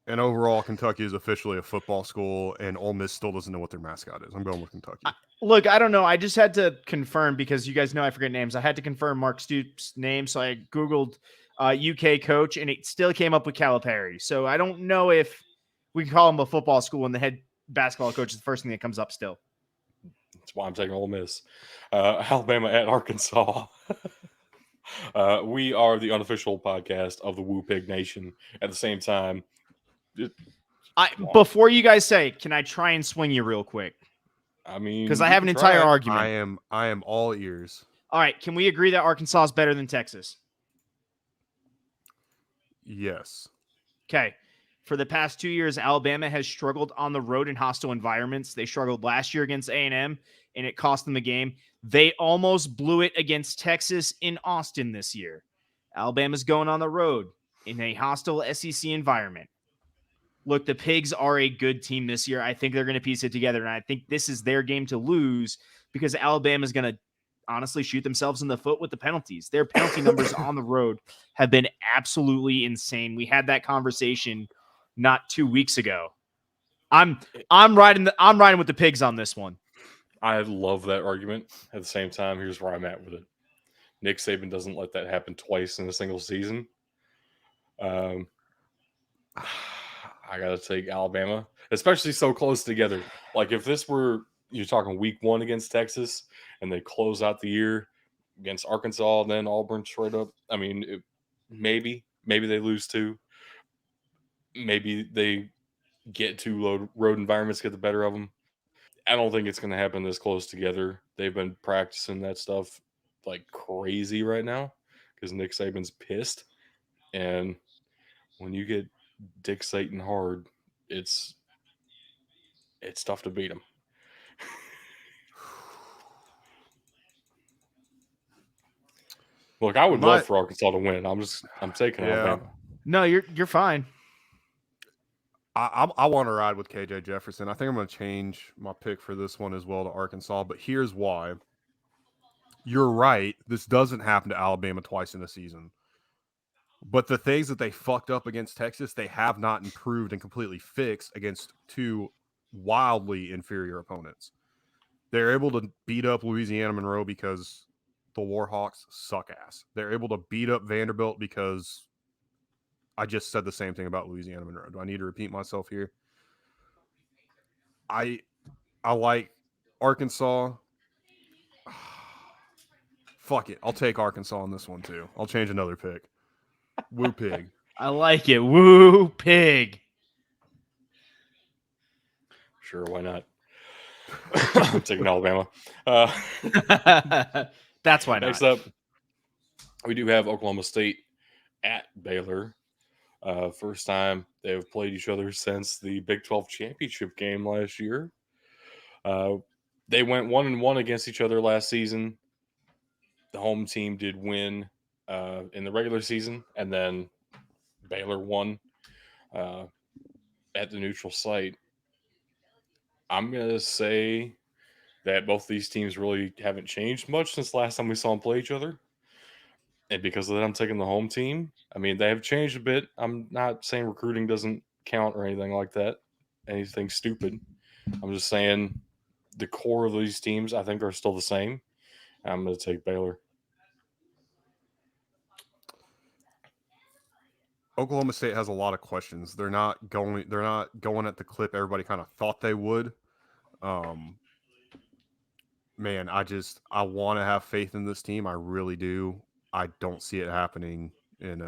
And overall, Kentucky is officially a football school, and Ole Miss still doesn't know what their mascot is. I'm going with Kentucky. Look, I don't know. I just had to confirm because you guys know I forget names. I had to confirm Mark Stoops' name, so I Googled UK coach, and it still came up with Calipari. So I don't know if we can call him a football school when the head basketball coach is the first thing that comes up still. That's why I'm taking Ole Miss. Alabama at Arkansas. We are the unofficial podcast of the Woo Pig Nation. At the same time, before you guys say, can I try and swing you real quick? I mean, because I have an entire argument. I am all ears. All right, can we agree that Arkansas is better than Texas? Yes. Okay. For the past 2 years, Alabama has struggled on the road in hostile environments. They struggled last year against A&M, and it cost them the game. They almost blew it against Texas in Austin this year. Alabama's going on the road in a hostile SEC environment. Look, the Pigs are a good team this year. I think they're going to piece it together, and I think this is their game to lose because Alabama's going to honestly shoot themselves in the foot with the penalties. Their penalty numbers on the road have been absolutely insane. We had that conversation not 2 weeks ago. I'm riding with the Pigs on this one. I love that argument. At the same time, here's where I'm at with it. Nick Saban doesn't let that happen twice in a single season. I gotta take Alabama, especially so close together. Like if this were you're talking week 1 against Texas, and they close out the year against Arkansas, and then Auburn straight up. I mean, maybe they lose 2. Maybe they get 2 road environments get the better of them. I don't think it's going to happen this close together. They've been practicing that stuff like crazy right now because Nick Saban's pissed. And when you get Dick Satan hard, it's tough to beat him. Look, I would love for Arkansas to win. I'm taking Alabama. No, you're fine. I want to ride with KJ Jefferson. I think I'm going to change my pick for this one as well to Arkansas, but here's why. You're right. This doesn't happen to Alabama twice in a season. But the things that they fucked up against Texas, they have not improved and completely fixed against 2 wildly inferior opponents. They're able to beat up Louisiana Monroe because the Warhawks suck ass. They're able to beat up Vanderbilt because I just said the same thing about Louisiana Monroe. Do I need to repeat myself here? I like Arkansas. Fuck it. I'll take Arkansas on this one too. I'll change another pick. Woo Pig. I like it. Woo Pig. Sure, why not? I'm taking Alabama. That's why not. Next up, we do have Oklahoma State at Baylor. First time they've played each other since the Big 12 championship game last year. They went 1-1 against each other last season. The home team did win in the regular season, and then Baylor won at the neutral site. I'm going to say that both these teams really haven't changed much since last time we saw them play each other. And because of that, I'm taking the home team. I mean, they have changed a bit. I'm not saying recruiting doesn't count or anything like that, anything stupid. I'm just saying the core of these teams, I think, are still the same. I'm going to take Baylor. Oklahoma State has a lot of questions. They're not going at the clip everybody kind of thought they would. Man, I want to have faith in this team. I really do. I don't see it happening in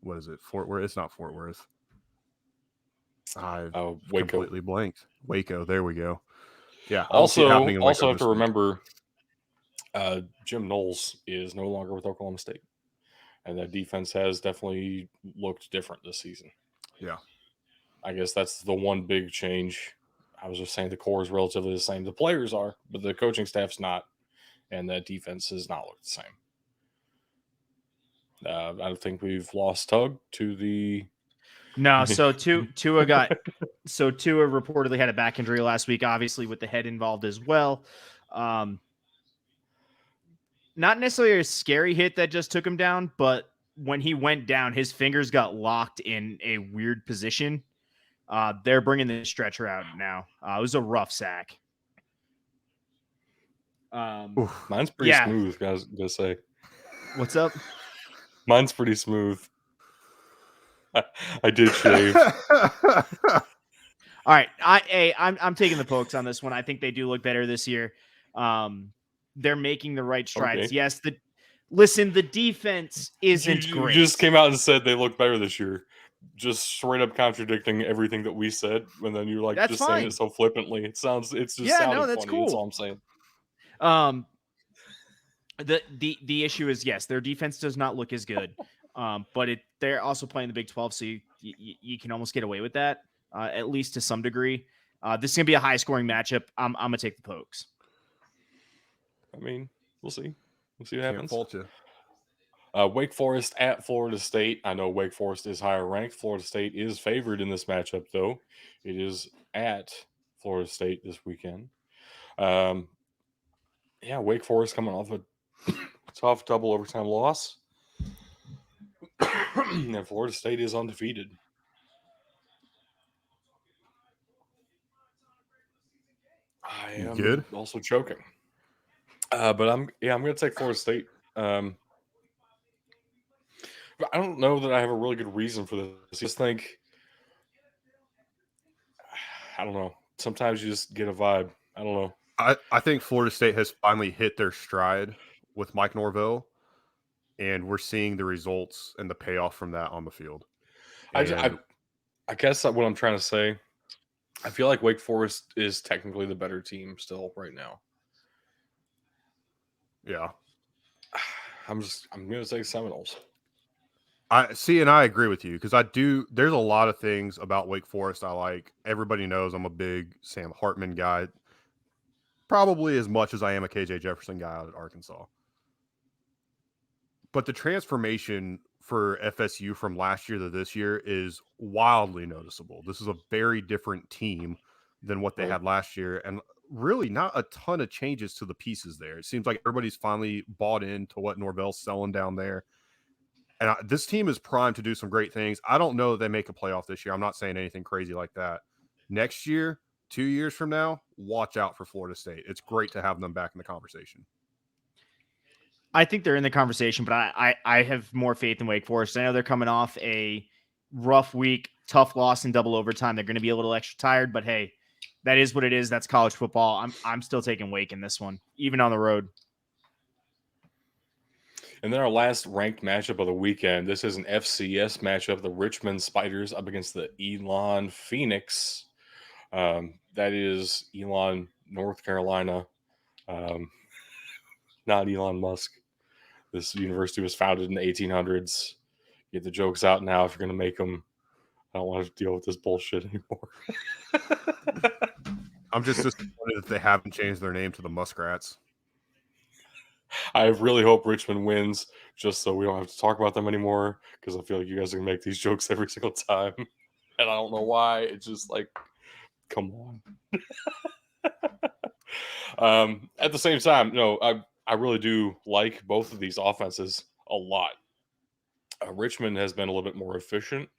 what is it? Fort Worth? It's not Fort Worth. I've completely blanked. Waco. There we go. Yeah. Also have to remember, Jim Knowles is no longer with Oklahoma State, and that defense has definitely looked different this season. Yeah. I guess that's the one big change. I was just saying the core is relatively the same. The players are, but the coaching staff's not, and that defense has not looked the same. I think we've lost Tug to the. No, so Tua reportedly had a back injury last week, obviously with the head involved as well. Not necessarily a scary hit that just took him down, but when he went down, his fingers got locked in a weird position. They're bringing the stretcher out now. It was a rough sack. Mine's pretty smooth, guys. Gotta say. What's up? Mine's pretty smooth. I did shave. All right, I'm taking the Pokes on this one. I think they do look better this year. They're making the right strides. Okay. Yes, the defense isn't great. You just came out and said they look better this year, just straight up contradicting everything that we said. And then you're like, that's just fine. Saying it so flippantly. It's just sounding that's funny. Cool. That's all I'm saying. The issue is, yes, their defense does not look as good. But they're also playing the Big 12, so you can almost get away with that, at least to some degree. This is going to be a high-scoring matchup. I'm going to take the Pokes. I mean, we'll see. We'll see what Can't happens. fault you. Wake Forest at Florida State. I know Wake Forest is higher ranked. Florida State is favored in this matchup, though. It is at Florida State this weekend. Wake Forest coming off a tough double overtime loss. And Florida State is undefeated. I am good? also choking. But I'm going to take Florida State. I don't know that I have a really good reason for this. I just think, I don't know. Sometimes you just get a vibe. I don't know. I think Florida State has finally hit their stride with Mike Norvell, and we're seeing the results and the payoff from that on the field. I guess what I'm trying to say, I feel like Wake Forest is technically the better team still right now. Yeah. I'm going to say Seminoles. And I agree with you because there's a lot of things about Wake Forest I like. Everybody knows I'm a big Sam Hartman guy, probably as much as I am a KJ Jefferson guy out at Arkansas. But the transformation for FSU from last year to this year is wildly noticeable. This is a very different team than what they had last year, and really not a ton of changes to the pieces there. It seems like everybody's finally bought into what Norvell's selling down there. And this team is primed to do some great things. I don't know that they make a playoff this year. I'm not saying anything crazy like that. Next year, 2 years from now, watch out for Florida State. It's great to have them back in the conversation. I think they're in the conversation, but I have more faith in Wake Forest. I know they're coming off a rough week, tough loss in double overtime. They're going to be a little extra tired, but hey, that is what it is. That's college football. I'm still taking Wake in this one, even on the road. And then our last ranked matchup of the weekend. This is an FCS matchup. The Richmond Spiders up against the Elon Phoenix. That is Elon, North Carolina. Not Elon Musk. This university was founded in the 1800s. Get the jokes out now if you're going to make them. I don't want to deal with this bullshit anymore. I'm just disappointed that they haven't changed their name to the Muskrats. I really hope Richmond wins just so we don't have to talk about them anymore because I feel like you guys are going to make these jokes every single time. And I don't know why. It's just like, come on. At the same time, no, I really do like both of these offenses a lot. Richmond has been a little bit more efficient,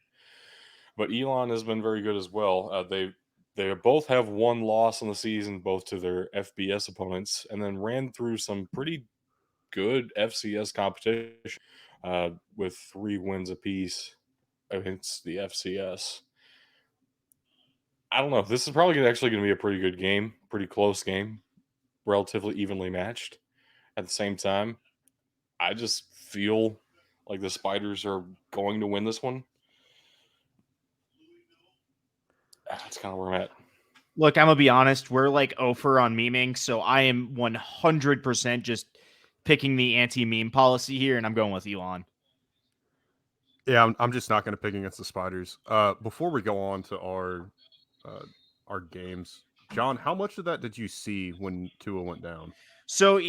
but Elon has been very good as well. They both have one loss on the season, both to their FBS opponents, and then ran through some pretty good FCS competition with 3 wins apiece against the FCS. I don't know. This is probably actually going to be a pretty good game, pretty close game, relatively evenly matched. At the same time, I just feel like the Spiders are going to win this one. That's kind of where I'm at. Look, I'm going to be honest. We're like over on memeing, so I am 100% just picking the anti-meme policy here, and I'm going with Elon. Yeah, I'm just not going to pick against the Spiders. Before we go on to our games, John, how much of that did you see when Tua went down? So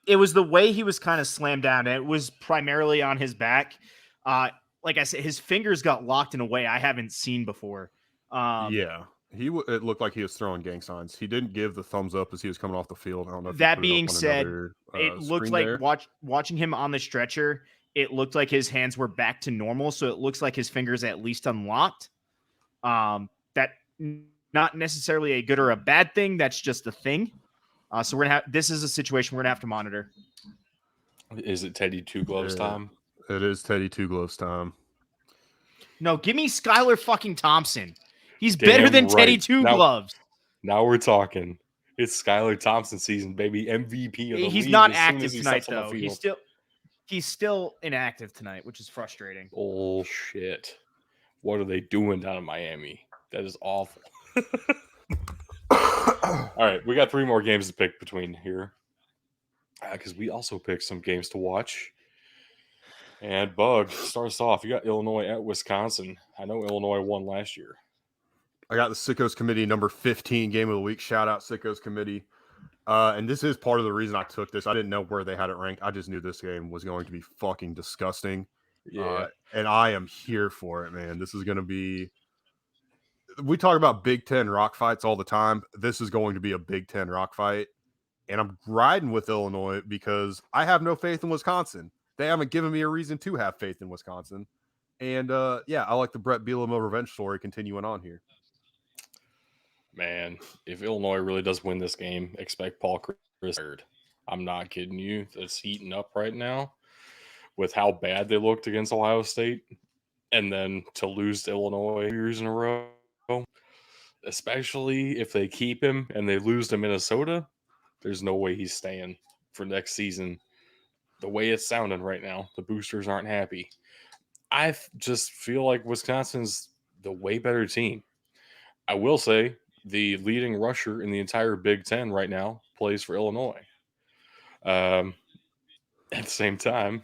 it was the way he was kind of slammed down. It was primarily on his back. Like I said, his fingers got locked in a way I haven't seen before. Yeah. It looked like he was throwing gang signs. He didn't give the thumbs up as he was coming off the field. I don't know if that being said, it looked like there. watching him on the stretcher, it looked like his hands were back to normal. So it looks like his fingers at least unlocked. That not necessarily a good or a bad thing. That's just a thing. So this is a situation we're gonna have to monitor. Is it Teddy Two Gloves time? It is Teddy Two Gloves time. No, give me Skylar fucking Thompson. He's better than right. Teddy Two Gloves. Now we're talking. It's Skylar Thompson season, baby. MVP of the league. He's not active tonight, though. He's still inactive tonight, which is frustrating. Bullshit. What are they doing down in Miami? That is awful. All right, we got 3 more games to pick between here because we also picked some games to watch. And Bug starts off. You got Illinois at Wisconsin. I know Illinois won last year. I got the Sickos Committee number 15 game of the week. Shout out Sickos Committee. And this is part of the reason I took this. I didn't know where they had it ranked. I just knew this game was going to be fucking disgusting. Yeah. And I am here for it, man. This is going to be. We talk about Big Ten rock fights all the time. This is going to be a Big Ten rock fight. And I'm riding with Illinois because I have no faith in Wisconsin. They haven't given me a reason to have faith in Wisconsin. And yeah, I like the Brett Bielema revenge story continuing on here. Man, if Illinois really does win this game, expect Paul Chris third. I'm not kidding you. That's heating up right now with how bad they looked against Ohio State. And then to lose to Illinois years in a row, especially if they keep him and they lose to Minnesota, there's no way he's staying for next season. The way it's sounding right now, the boosters aren't happy. I just feel like Wisconsin's the way better team. I will say the leading rusher in the entire Big Ten right now plays for Illinois. At the same time,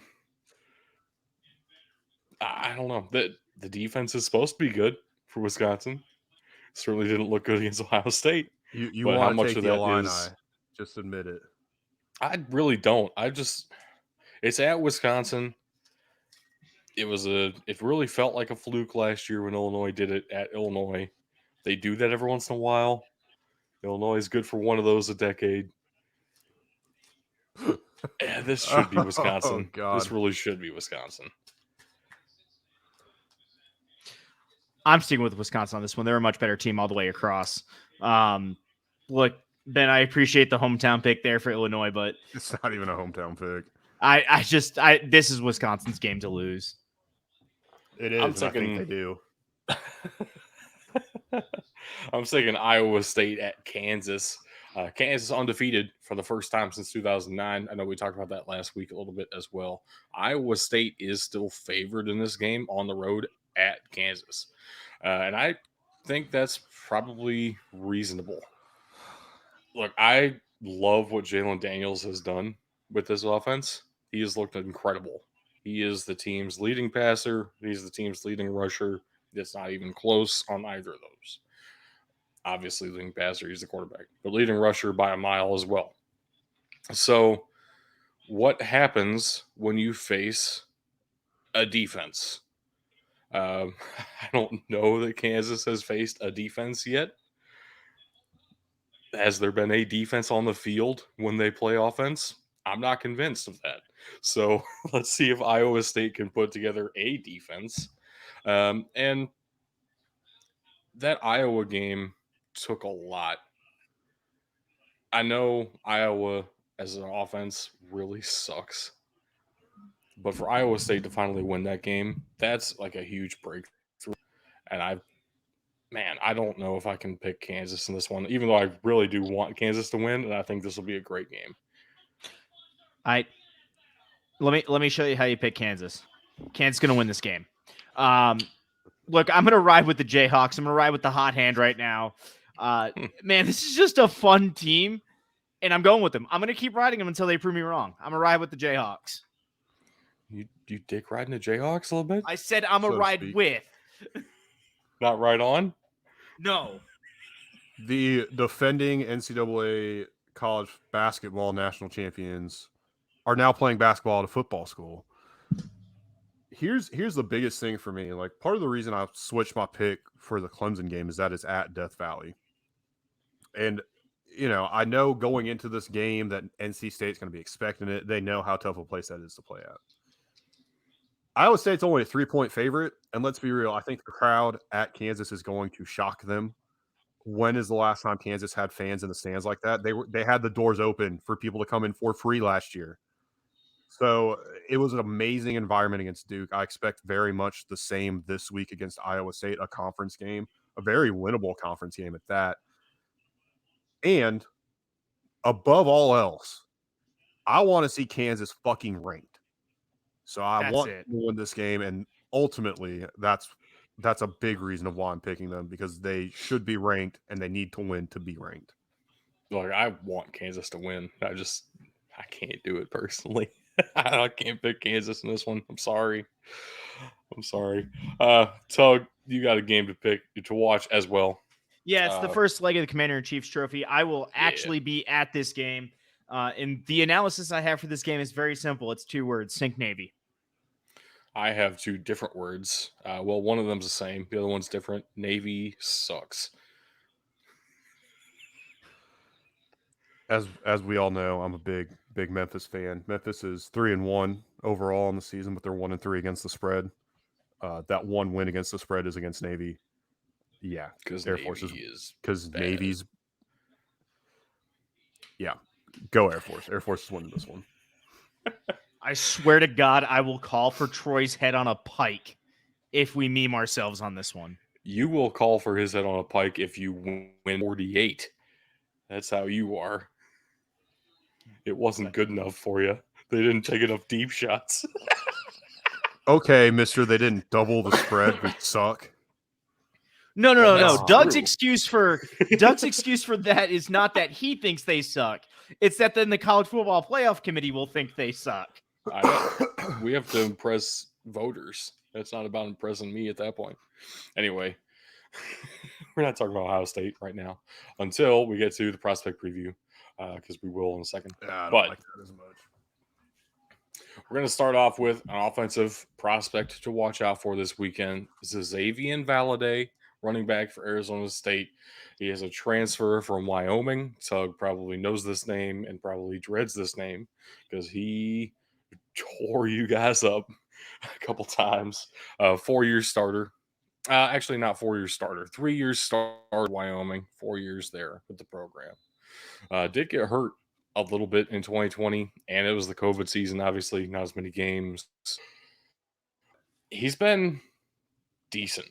I don't know. The defense is supposed to be good for Wisconsin. Certainly didn't look good against Ohio State. You But how want to much take of the that Illini. is- Just admit it. I really don't. It's at Wisconsin. It really felt like a fluke last year when Illinois did it at Illinois. They do that every once in a while. Illinois is good for one of those a decade. This should be Wisconsin. Oh, God. This really should be Wisconsin. I'm sticking with Wisconsin on this one. They're a much better team all the way across. Look, Ben, I appreciate the hometown pick there for Illinois, but It's not even a hometown pick. This is Wisconsin's game to lose. It is. I'm and I thinking- think they do. I'm thinking Iowa State at Kansas. Kansas undefeated for the first time since 2009. I know we talked about that last week a little bit as well. Iowa State is still favored in this game on the road at Kansas. And I think that's probably reasonable. Look, I love what Jalen Daniels has done with this offense. He has looked incredible. He is the team's leading passer. He's the team's leading rusher. It's not even close on either of those. Obviously, leading passer, he's the quarterback, but leading rusher by a mile as well. So, what happens when you face a defense? I don't know that Kansas has faced a defense yet. Has there been a defense on the field when they play offense? I'm not convinced of that. So, let's see if Iowa State can put together a defense. And that Iowa game took a lot. I know Iowa as an offense really sucks. But for Iowa State to finally win that game, that's like a huge breakthrough. And I don't know if I can pick Kansas in this one, even though I really do want Kansas to win, and I think this will be a great game. Let me show you how you pick Kansas. Kansas going to win this game. Look, I'm going to ride with the Jayhawks. I'm going to ride with the hot hand right now. Man, this is just a fun team, and I'm going with them. I'm going to keep riding them until they prove me wrong. I'm going to ride with the Jayhawks. You dick riding the Jayhawks a little bit? I said I'm going to ride speak. with. Not right on? No. The defending NCAA college basketball national champions are now playing basketball at a football school. Here's the biggest thing for me. Like, part of the reason I switched my pick for the Clemson game is that it's at Death Valley. And, I know going into this game that NC State's going to be expecting it. They know how tough a place that is to play at. Iowa State's only a 3-point favorite. And let's be real, I think the crowd at Kansas is going to shock them. When is the last time Kansas had fans in the stands like that? They had the doors open for people to come in for free last year. So it was an amazing environment against Duke. I expect very much the same this week against Iowa State, a conference game, a very winnable conference game at that. And above all else, I want to see Kansas fucking ranked. So I want to win this game, and ultimately that's a big reason of why I'm picking them, because they should be ranked and they need to win to be ranked. Like, I want Kansas to win. I can't do it personally. I can't pick Kansas in this one. I'm sorry. Tug, you got a game to pick to watch as well. Yeah, it's the first leg of the Commander-in-Chief's trophy. I will Yeah. actually be at this game. And the analysis I have for this game is very simple. It's 2 words: Sink Navy. I have 2 different words. Well, one of them's the same. The other one's different. Navy sucks. As we all know, I'm a big Memphis fan. Memphis is 3-1 overall in the season, but they're 1-3 against the spread. That one win against the spread is against Navy. Yeah, Because Air Navy Force is because bad. Navy's. Yeah, go Air Force. Air Force is winning this one. I swear to God, I will call for Troy's head on a pike if we meme ourselves on this one. You will call for his head on a pike if you win 48. That's how you are. It wasn't good enough for you. They didn't take enough deep shots. Okay, mister, they didn't double the spread. They suck. No. that's Doug's true. excuse for that is not that he thinks they suck. It's that then the college football playoff committee will think they suck. I know. We have to impress voters. It's not about impressing me at that point. Anyway, we're not talking about Ohio State right now until we get to the prospect preview, because we will in a second. Yeah, I don't But like that as much. we're going to start off with an offensive prospect to watch out for this weekend. This is Xavier Valade, running back for Arizona State. He is a transfer from Wyoming. Tug probably knows this name and probably dreads this name because he tore you guys up a couple times. 4-year starter. Actually, not 4-year starter. 3 years starter Wyoming. 4 years there with the program. Did get hurt a little bit in 2020, and it was the COVID season. Obviously, not as many games. He's been decent.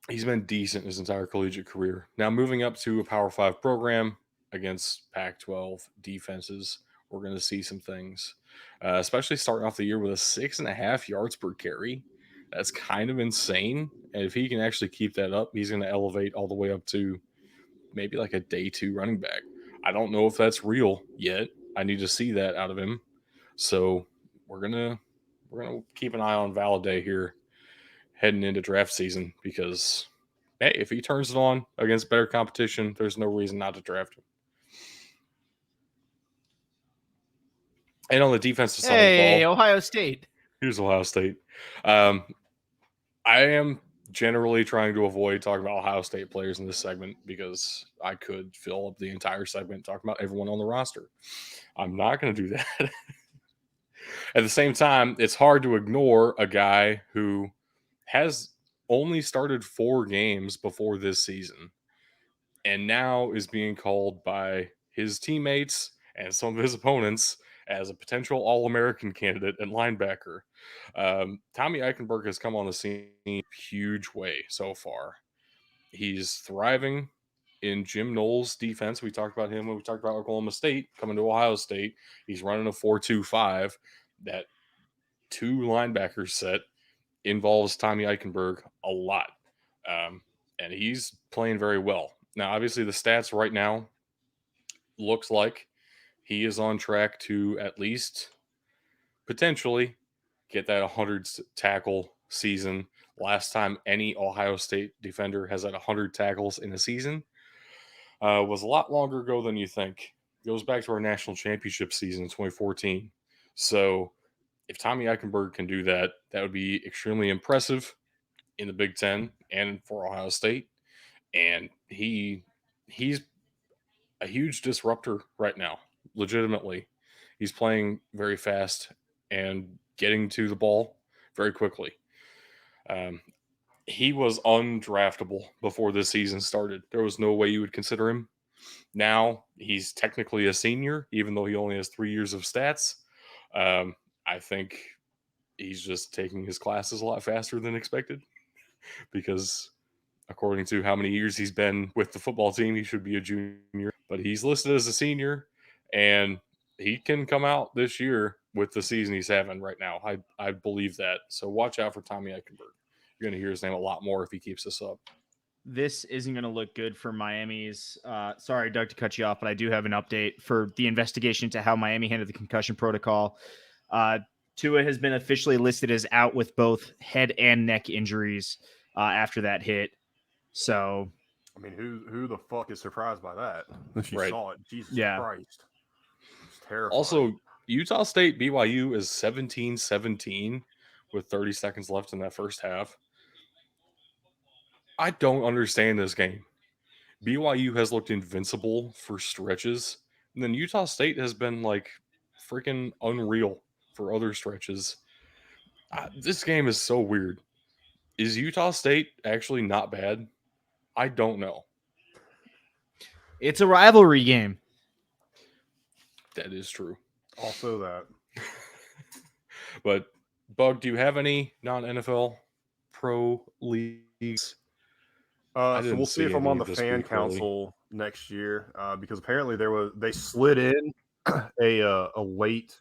He's been decent his entire collegiate career. Now moving up to a Power 5 program against Pac-12 defenses, we're going to see some things, especially starting off the year with a 6.5 yards per carry. That's kind of insane. And if he can actually keep that up, he's going to elevate all the way up to maybe like a day 2 running back. I don't know if that's real yet. I need to see that out of him. So we're gonna keep an eye on Valade here heading into draft season because hey, if he turns it on against better competition, there's no reason not to draft him. And on the defensive side of the ball, Ohio State. here's Ohio State. I am generally trying to avoid talking about Ohio State players in this segment because I could fill up the entire segment talking about everyone on the roster. I'm not going to do that. At the same time, it's hard to ignore a guy who has only started 4 games before this season and now is being called by his teammates and some of his opponents as a potential All-American candidate and linebacker. Tommy Eichenberg has come on the scene in a huge way so far. He's thriving in Jim Knowles' defense. We talked about him when we talked about Oklahoma State coming to Ohio State. He's running a 4-2-5. That 2 linebacker set involves Tommy Eichenberg a lot. And he's playing very well. Now, obviously, the stats right now looks like he is on track to at least potentially get that 100 tackle season. Last time any Ohio State defender has had 100 tackles in a season was a lot longer ago than you think. It goes back to our national championship season in 2014. So if Tommy Eichenberg can do that, that would be extremely impressive in the Big Ten and for Ohio State. And he's a huge disruptor right now, legitimately. He's playing very fast and getting to the ball very quickly. He was undraftable before this season started. There was no way you would consider him. Now he's technically a senior, even though he only has 3 years of stats. I think he's just taking his classes a lot faster than expected because according to how many years he's been with the football team, he should be a junior, but he's listed as a senior and he can come out this year with the season he's having right now. I believe that. So watch out for Tommy Eichenberg. You're going to hear his name a lot more if he keeps this up. this isn't going to look good for Miami's. Sorry, Doug, to cut you off, but I do have an update for the investigation to how Miami handled the concussion protocol. Tua has been officially listed as out with both head and neck injuries after that hit. So, I mean, who the fuck is surprised by that? If you Right. saw it, Jesus Yeah. Christ, it's terrifying. Also, Utah State BYU is 17-17 with 30 seconds left in that first half. I don't understand this game. BYU has looked invincible for stretches, and then Utah State has been like freaking unreal for other stretches. This game is so weird. Is Utah State actually not bad? I don't know. it's a rivalry game. That is true. Also that. But, Bug, do you have any non-NFL pro leagues? So didn't we'll see if see I'm any on the this fan week, really. council next year because apparently they slid in a late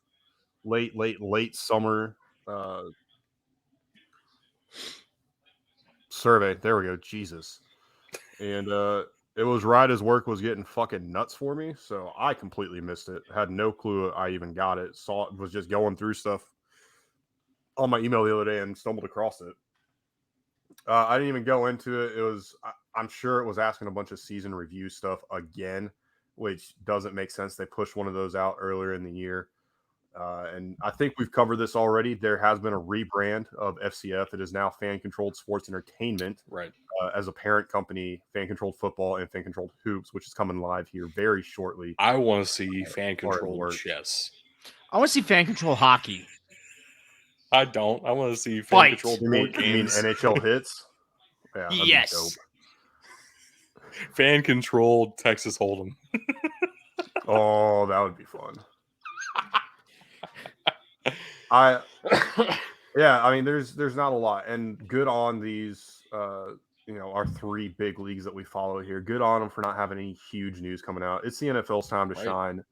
summer survey. There we go. Jesus. And it was right as work was getting fucking nuts for me. So I completely missed it. Had no clue I even got it. Saw it, was just going through stuff on my email the other day and stumbled across it. I didn't even go into it. It was, I'm sure it was asking a bunch of season review stuff again, which doesn't make sense. They pushed one of those out earlier in the year. And I think we've covered this already. There has been a rebrand of FCF. It is now Fan Controlled Sports Entertainment. Right. As a parent company, Fan Controlled Football and Fan Controlled Hoops, which is coming live here very shortly. I want to see fan or at controlled work. chess. I want to see fan control hockey. I don't. I want to see fan Fight. controlled You mean, board you mean games. NHL hits? Yeah, that'd be Yes. dope. Fan controlled Texas Hold'em. Oh, that would be fun. Yeah, I mean, there's not a lot, and good on these, our three big leagues that we follow here. Good on them for not having any huge news coming out. It's the NFL's time to Right. shine,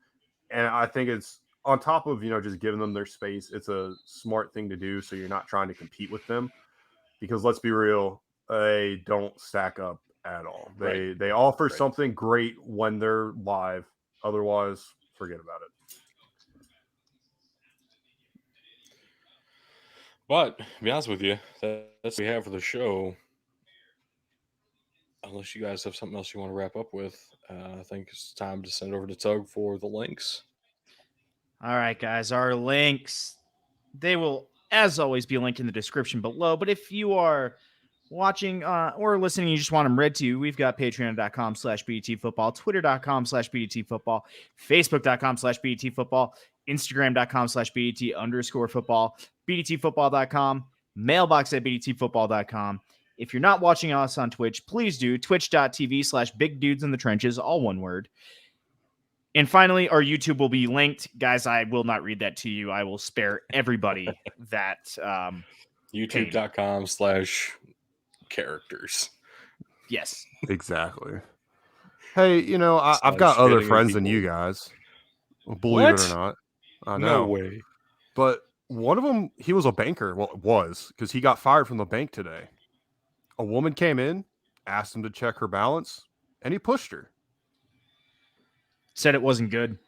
and I think it's on top of just giving them their space. It's a smart thing to do, so you're not trying to compete with them, because let's be real, they don't stack up at all. They offer something great when they're live. Otherwise, forget about it. But to be honest with you, that's what we have for the show. Unless you guys have something else you want to wrap up with, I think it's time to send it over to Tug for the links. All right, guys, our links, they will, as always, be linked in the description below. But if you are watching or listening, you just want them read to you, we've got patreon.com/BDTfootball, twitter.com/BDTfootball, facebook.com/BDTfootball, instagram.com/BDT_football, BDTfootball.com, mailbox@BDTfootball.com. If you're not watching us on Twitch, please do twitch.tv/bigdudesinthetrenches, all one word. And finally, our YouTube will be linked. Guys, I will not read that to you. I will spare everybody that. YouTube.com/characters. Yes. Exactly. Hey, I've got other friends than you guys. Believe it or not. I know. No way. But one of them, he was a banker. Well, it was, because he got fired from the bank today. A woman came in, asked him to check her balance, and he pushed her. Said it wasn't good.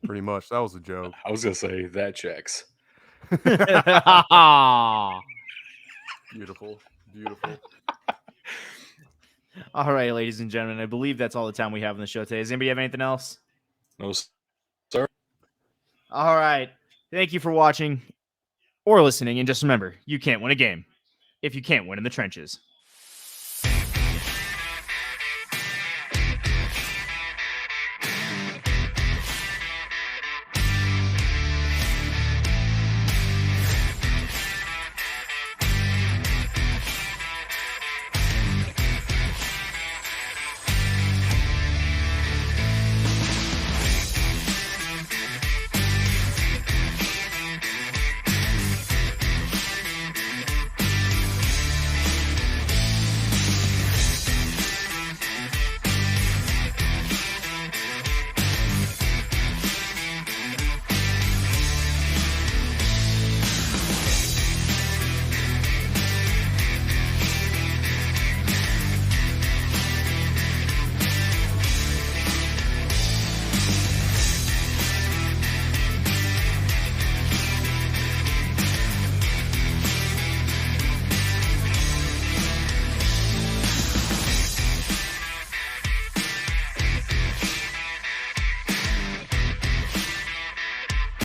Pretty much. That was a joke. I was going to say that checks. Beautiful. Beautiful. All right, ladies and gentlemen, I believe that's all the time we have on the show today. Does anybody have anything else? No, sir. All right. Thank you for watching or listening. And just remember, you can't win a game if you can't win in the trenches.